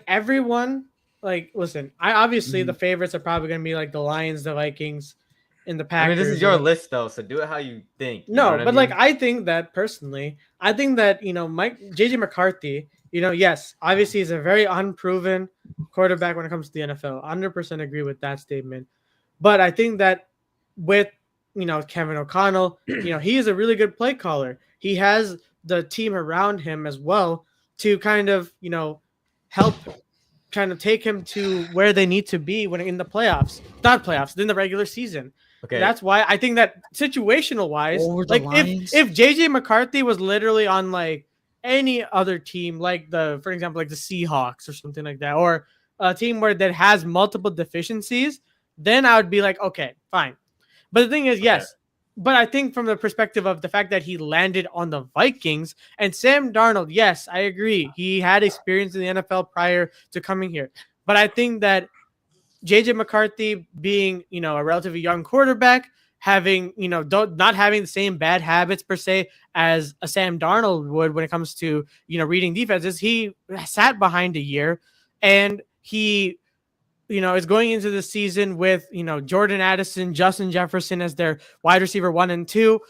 everyone, listen. I obviously the favorites are probably gonna be the Lions, the Vikings, in the I Packers. mean, this is your list though, so do it how you think. You No, know what but I like mean? I think that personally, I think that JJ McCarthy, yes, obviously he's a very unproven quarterback when it comes to the NFL. 100% agree with that statement. But I think that with Kevin O'Connell, he is a really good play caller. He has the team around him as well to kind of help kind of take him to where they need to be when in the playoffs, not playoffs, in the regular season. Okay. That's why I think that situational wise, Over the like Lions? if JJ McCarthy was literally on like any other team, like for example, like the Seahawks or something like that, or a team where that has multiple deficiencies, then I would be like, okay, fine. But the thing is, yes. But I think from the perspective of the fact that he landed on the Vikings and Sam Darnold, yes, I agree. He had experience in the NFL prior to coming here. But I think that JJ McCarthy being, a relatively young quarterback, having, not having the same bad habits per se as a Sam Darnold would when it comes to, reading defenses, he sat behind a year and he is going into the season with, Jordan Addison, Justin Jefferson as their wide receiver 1 and 2.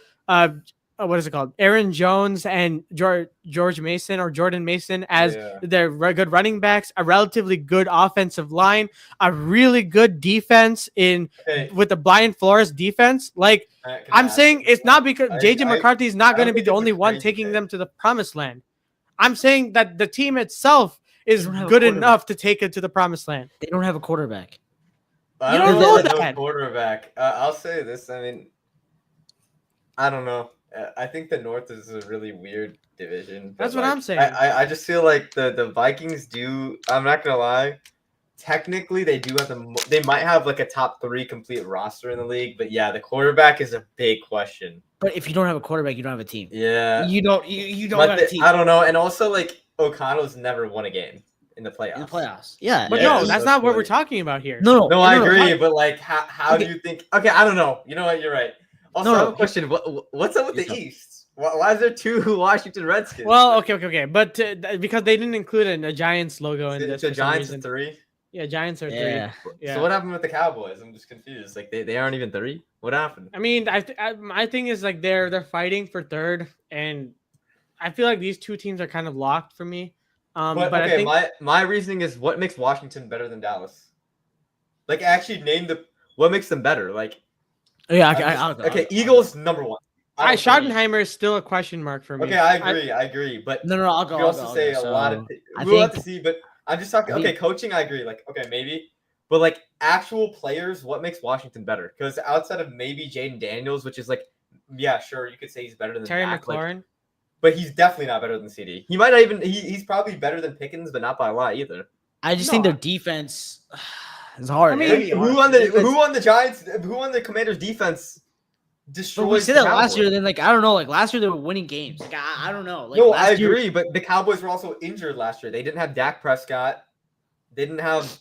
What is it called? Aaron Jones and George Mason or Jordan Mason as their good running backs, a relatively good offensive line, a really good defense with the Brian Flores defense. Like I'm saying, it's not because JJ McCarthy is not going to be the only one taking them to the promised land. I'm saying that the team itself is good enough to take it to the promised land. They don't have a quarterback. You don't know that. Quarterback. I'll say this. I mean, I don't know. I think the North is a really weird division. That's what I'm saying. I just feel like the Vikings do. I'm not gonna lie. Technically, they do have they might have like a top 3 complete roster in the league, but yeah, the quarterback is a big question. But if you don't have a quarterback, you don't have a team. Yeah, you don't have a team. I don't know, and also like O'Connell's never won a game in the playoffs. Yeah, but no, that's not what we're talking about here. No, I agree, but like, how do you think? Okay, I don't know. You know what? You're right. Also, I have a question. What's up with the East? Why is there 2 Washington Redskins? Well, okay, but because they didn't include a Giants logo in this. The Giants are 3. Yeah, Giants are 3. Yeah. So what happened with the Cowboys? I'm just confused. Like they aren't even 3. What happened? I mean, my thing is like they're fighting for 3rd, and I feel like these 2 teams are kind of locked for me. But okay, I think my reasoning is what makes Washington better than Dallas. Like actually name what makes them better. Like okay, Eagles number 1. Schottenheimer is still a question mark for me. Okay, I agree. But no, I'll go. We also say a lot of. We'll have to see, but I'm just talking. Okay, coaching, I agree. Like, okay, maybe, but like actual players, what makes Washington better? Because outside of maybe Jaden Daniels, which is like, yeah, sure, you could say he's better than Terry McLaurin, but he's definitely not better than CD. He might not even. He's probably better than Pickens, but not by a lot either. I just think their defense is hard. I mean, who won the Giants? Who won the Commanders' defense? Destroyed. We said that last year. Then, like, I don't know. Like last year, they were winning games. Like I don't know. Like, no, I agree. But the Cowboys were also injured last year. They didn't have Dak Prescott. They didn't have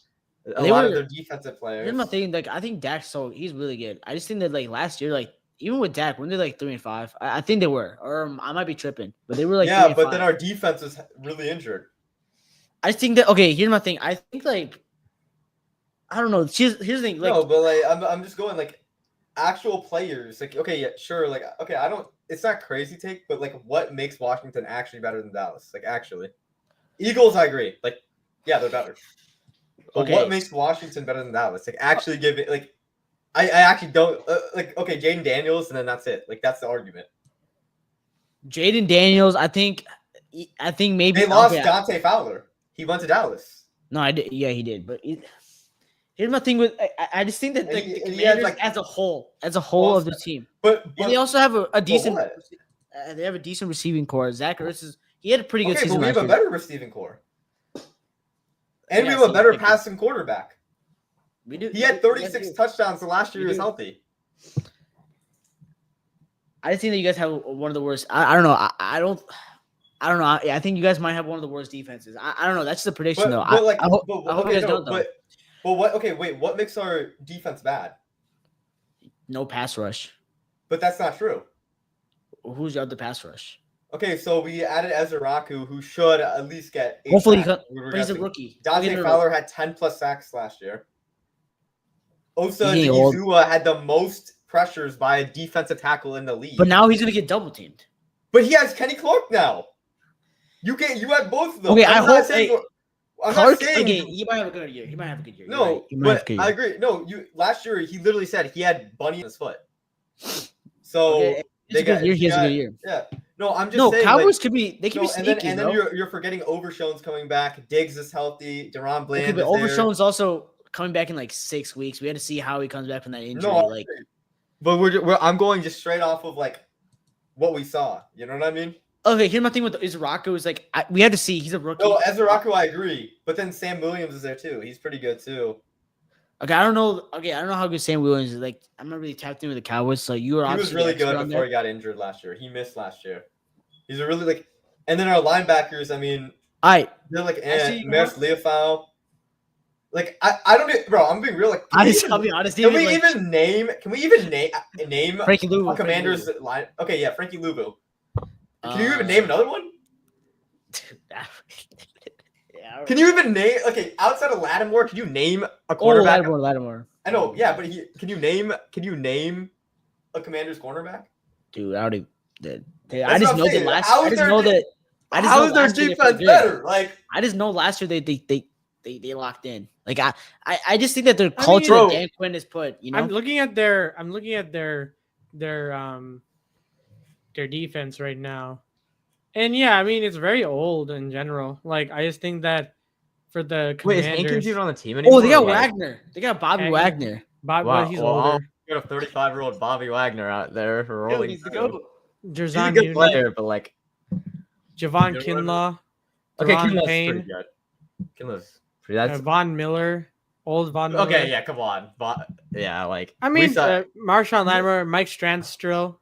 a lot of their defensive players. Here's my thing. Like, I think Dak's he's really good. I just think that like last year, like even with Dak, when they're like 3-5, I think they were. Or I might be tripping, but they were like 3-5. But then our defense was really injured. I just think that here's my thing. I think like I don't know. Here's the thing. Like, no, but like I'm just going like. Actual players, like okay, yeah, sure, like okay, I don't. It's not crazy take, but like, what makes Washington actually better than Dallas? Like actually, Eagles, I agree. Like, yeah, they're better. But what makes Washington better than Dallas? Like actually give it like, I actually don't like. Okay, Jaden Daniels, and then that's it. Like that's the argument. Jaden Daniels, I think maybe they lost Dante Fowler. He went to Dallas. No, I did. Yeah, he did, but. Here's my thing with I just think that the Commanders as a whole of the team, but they also have a decent. They have a decent receiving core. Zach Ertz he had a pretty good season. But we have a better receiving core, and we have a better passing quarterback. We do. He had 36 touchdowns the last year he was healthy. I just think that you guys have one of the worst. I don't know. I don't know. I think you guys might have one of the worst defenses. I don't know. That's the prediction, though. I hope you guys don't, though. Well, what? Okay, wait. What makes our defense bad? No pass rush. But that's not true. Who's your other pass rush? Okay, so we added Ezraku, who should at least get 8 hopefully, sacks. But he's a rookie. Dante Fowler had 10 plus sacks last year. Osa Uzua had the most pressures by a defensive tackle in the league. But now he's gonna get double teamed. But he has Kenny Clark now. You have both of them. Okay, I'm not saying he might have a good year. No, but I agree. No, last year he literally said he had bunny in his foot. So he has a good year. Yeah. No, I'm just saying. Cowboys could be. They could be sneaky. And then you're forgetting Overshone's coming back. Diggs is healthy. Deron Bland. Okay, but Overshone's also coming back in like 6 weeks. We had to see how he comes back from that injury. No, but I'm going just straight off of like what we saw. You know what I mean? Okay, here's my thing with Izaraku is like we had to see he's a rookie. No, Izaraku, I agree. But then Sam Williams is there too. He's pretty good too. Okay, I don't know. Okay, I don't know how good Sam Williams is. Like, I'm not really tapped in with the Cowboys, so you were. He was really good before he got injured last year. He missed last year. He's a really and then our linebackers. I mean, they're like Maris Leofau. Like I don't, bro. I'm being real. Like, I'll be honest. Can we even name Frankie Louvu? A Commanders line? Okay, yeah, Frankie Louvu. Can you even name another one? Can you even name outside of Lattimore? Can you name a cornerback? Lattimore. I know, yeah, but can you name a Commanders cornerback? Dude, I already did. I just know that last. I just know that. How is their defense better? Like, I just know last year they locked in. Like I just think that their culture that Dan Quinn has put. You know, I'm looking at their defense right now. And yeah, I mean, it's very old in general. Like, I just think that for the Commanders... Wait, is Hankins even on the team anymore? Oh, they got Wagner. They got Bobby Wagner. He's older. You got a 35-year-old Bobby Wagner out there for rolling. He's a good player, but like... Javon Kinlaw. Okay, Kinlaw's pretty good. Kinlaw's pretty... Von Miller. Old Von Miller. Okay, yeah, come on. Yeah, like... I mean, Marshawn Lattimore, Mike Strandstill.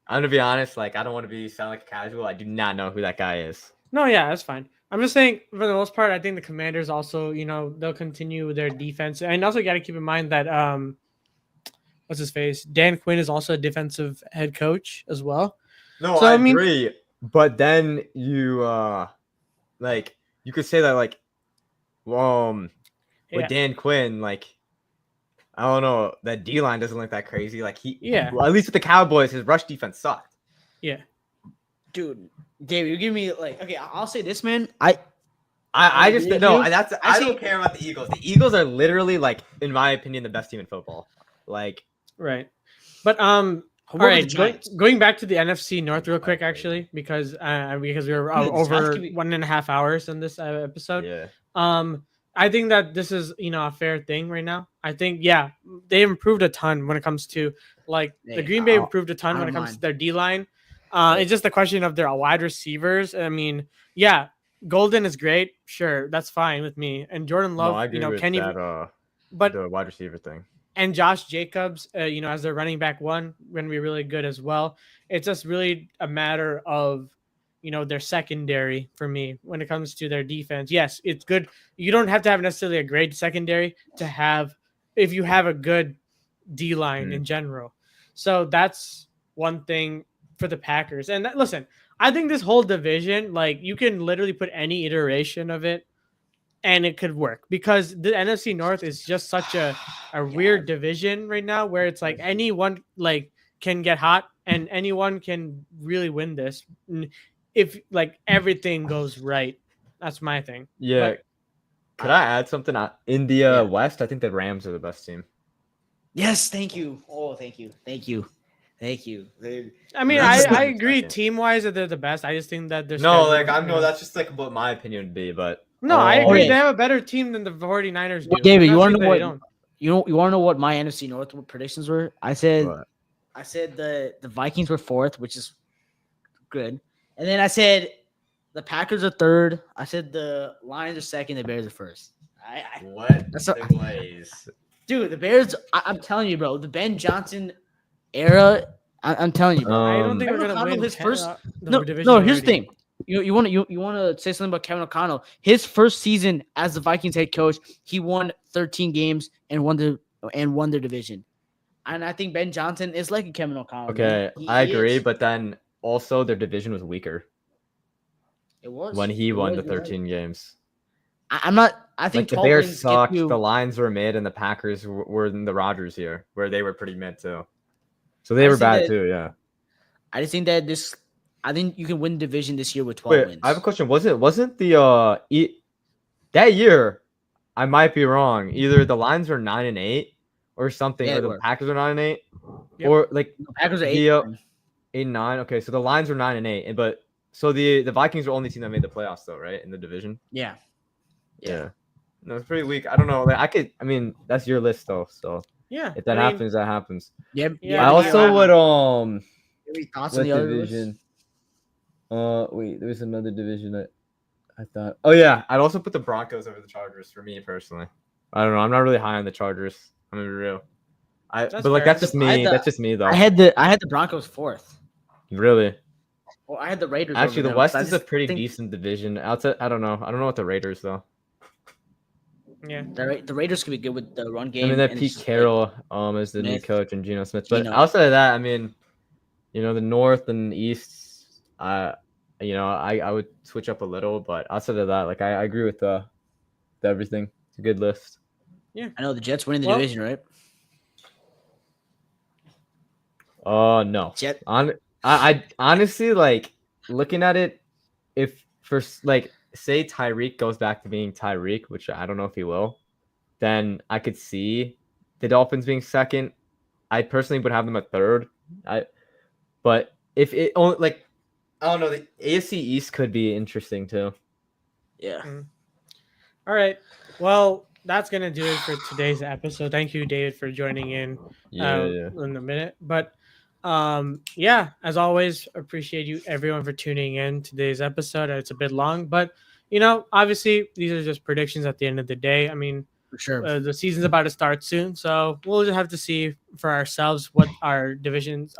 I'm going to be honest, like, I don't want to sound like a casual. I do not know who that guy is. No, yeah, that's fine. I'm just saying, for the most part, I think the Commanders also, they'll continue with their defense. And also got to keep in mind that, what's his face? Dan Quinn is also a defensive head coach as well. No, so, I agree. But then you, you could say that, like, with Dan Quinn, like, I don't know, that D-line doesn't look that crazy. Like, well, at least with the Cowboys, his rush defense sucked. Yeah. Dude, David, you give me, like, okay, I'll say this, man. I don't care about the Eagles. The Eagles are literally, like, in my opinion, the best team in football. Like, right. But, all right, going back to the NFC North real quick, actually, because we were over 1.5 hours in this episode. Yeah. I think that this is, a fair thing right now. I think, they improved a ton when it comes to, like, the Green Bay improved a ton when it comes to their D-line. It's just a question of their wide receivers. I mean, Golden is great. Sure, that's fine with me. And Jordan Love, Kenny, but the wide receiver thing. And Josh Jacobs, as their running back one, going to be really good as well. It's just really a matter of, their secondary for me when it comes to their defense. Yes, it's good. You don't have to have necessarily a great secondary to have, if you have a good D-line in general. So that's one thing for the Packers. And listen, I think this whole division, like, you can literally put any iteration of it and it could work because the NFC North is just such a weird division right now where it's like anyone like can get hot and anyone can really win this if like everything goes right. That's my thing. Yeah. But, could I add something? In the West, I think the Rams are the best team. Yes, thank you. Oh, thank you. I mean, I agree team-wise that they're the best. I just think that there's that's just like what my opinion would be, but no, I agree. They have a better team than the 49ers do. Well, David, you want to know what you want to know what my NFC North predictions were? I said the Vikings were 4th, which is good. And then I said the Packers are 3rd. I said the Lions are 2nd, the Bears are 1st. Dude, the Bears, I'm telling you, bro, the Ben Johnson era, I'm telling you, bro. I don't think we're gonna win his first. No, here's the thing. You want to say something about Kevin O'Connell? His first season as the Vikings head coach, he won 13 games and won their division. And I think Ben Johnson is like a Kevin O'Connell. Okay, I agree, but then also their division was weaker. It was when he won the 13 games. I'm not. I think the 12 Bears wins sucked, get you. the Lions were mid, and the Packers were in the Rodgers here, where they were pretty mid too. So they were bad too, yeah. I just think that I think you can win the division this year with 12 Wait, wins. I have a question. Wasn't the that year? I might be wrong. Either the Lions were 9-8 or something, Yeah, or they the were. Packers were 9-8, Yep. or like The Packers are the 8-9. 8-9. Okay, so the Lions were 9-8, but so the Vikings were only team that made the playoffs though, right? In the division. Yeah. No, it's pretty weak. I don't know. Like I mean, that's your list though. So Yeah. if that happens, that happens. Yep. Yeah, I also would Any thoughts on what the other division? list? Wait, there was another division that I thought. Oh yeah, I'd also put the Broncos over the Chargers for me personally. I don't know. I'm not really high on the Chargers. I'm gonna be real. That's but like fair. that's just me. That's just me though. I had the Broncos 4th. Really. Well, I had the Raiders. Actually, over the them, West so I is a just pretty think decent division. Outside, I don't know. I don't know what the Raiders though. Yeah. the Raiders could be good with the run game. I mean, that and Pete it's just, Carroll as the new Smith, coach and Geno Smith. But Geno. outside of that, I mean, the North and East, I would switch up a little. But outside of that, like I agree with everything. It's a good list. Yeah. I know the Jets winning the division, right? No. I honestly like looking at it. If first, like, say Tyreek goes back to being Tyreek, which I don't know if he will, then I could see the Dolphins being second. I personally would have them at third. But if it only like, I don't know, the AFC East could be interesting too. Yeah. All right. Well, that's gonna do it for today's episode. Thank you, David, for joining in. In a minute, but yeah, as always, appreciate you everyone for tuning in today's episode. It's a bit long, but obviously these are just predictions at the end of the day. I mean, For sure. the season's about to start soon, so we'll just have to see for ourselves what our divisions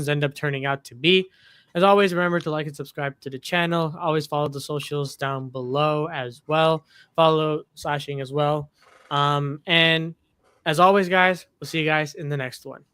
end up turning out to be. As always, remember to like and subscribe to the channel. Always follow the socials down below as well. Follow Slashing as well. And as always, guys, we'll see you guys in the next one.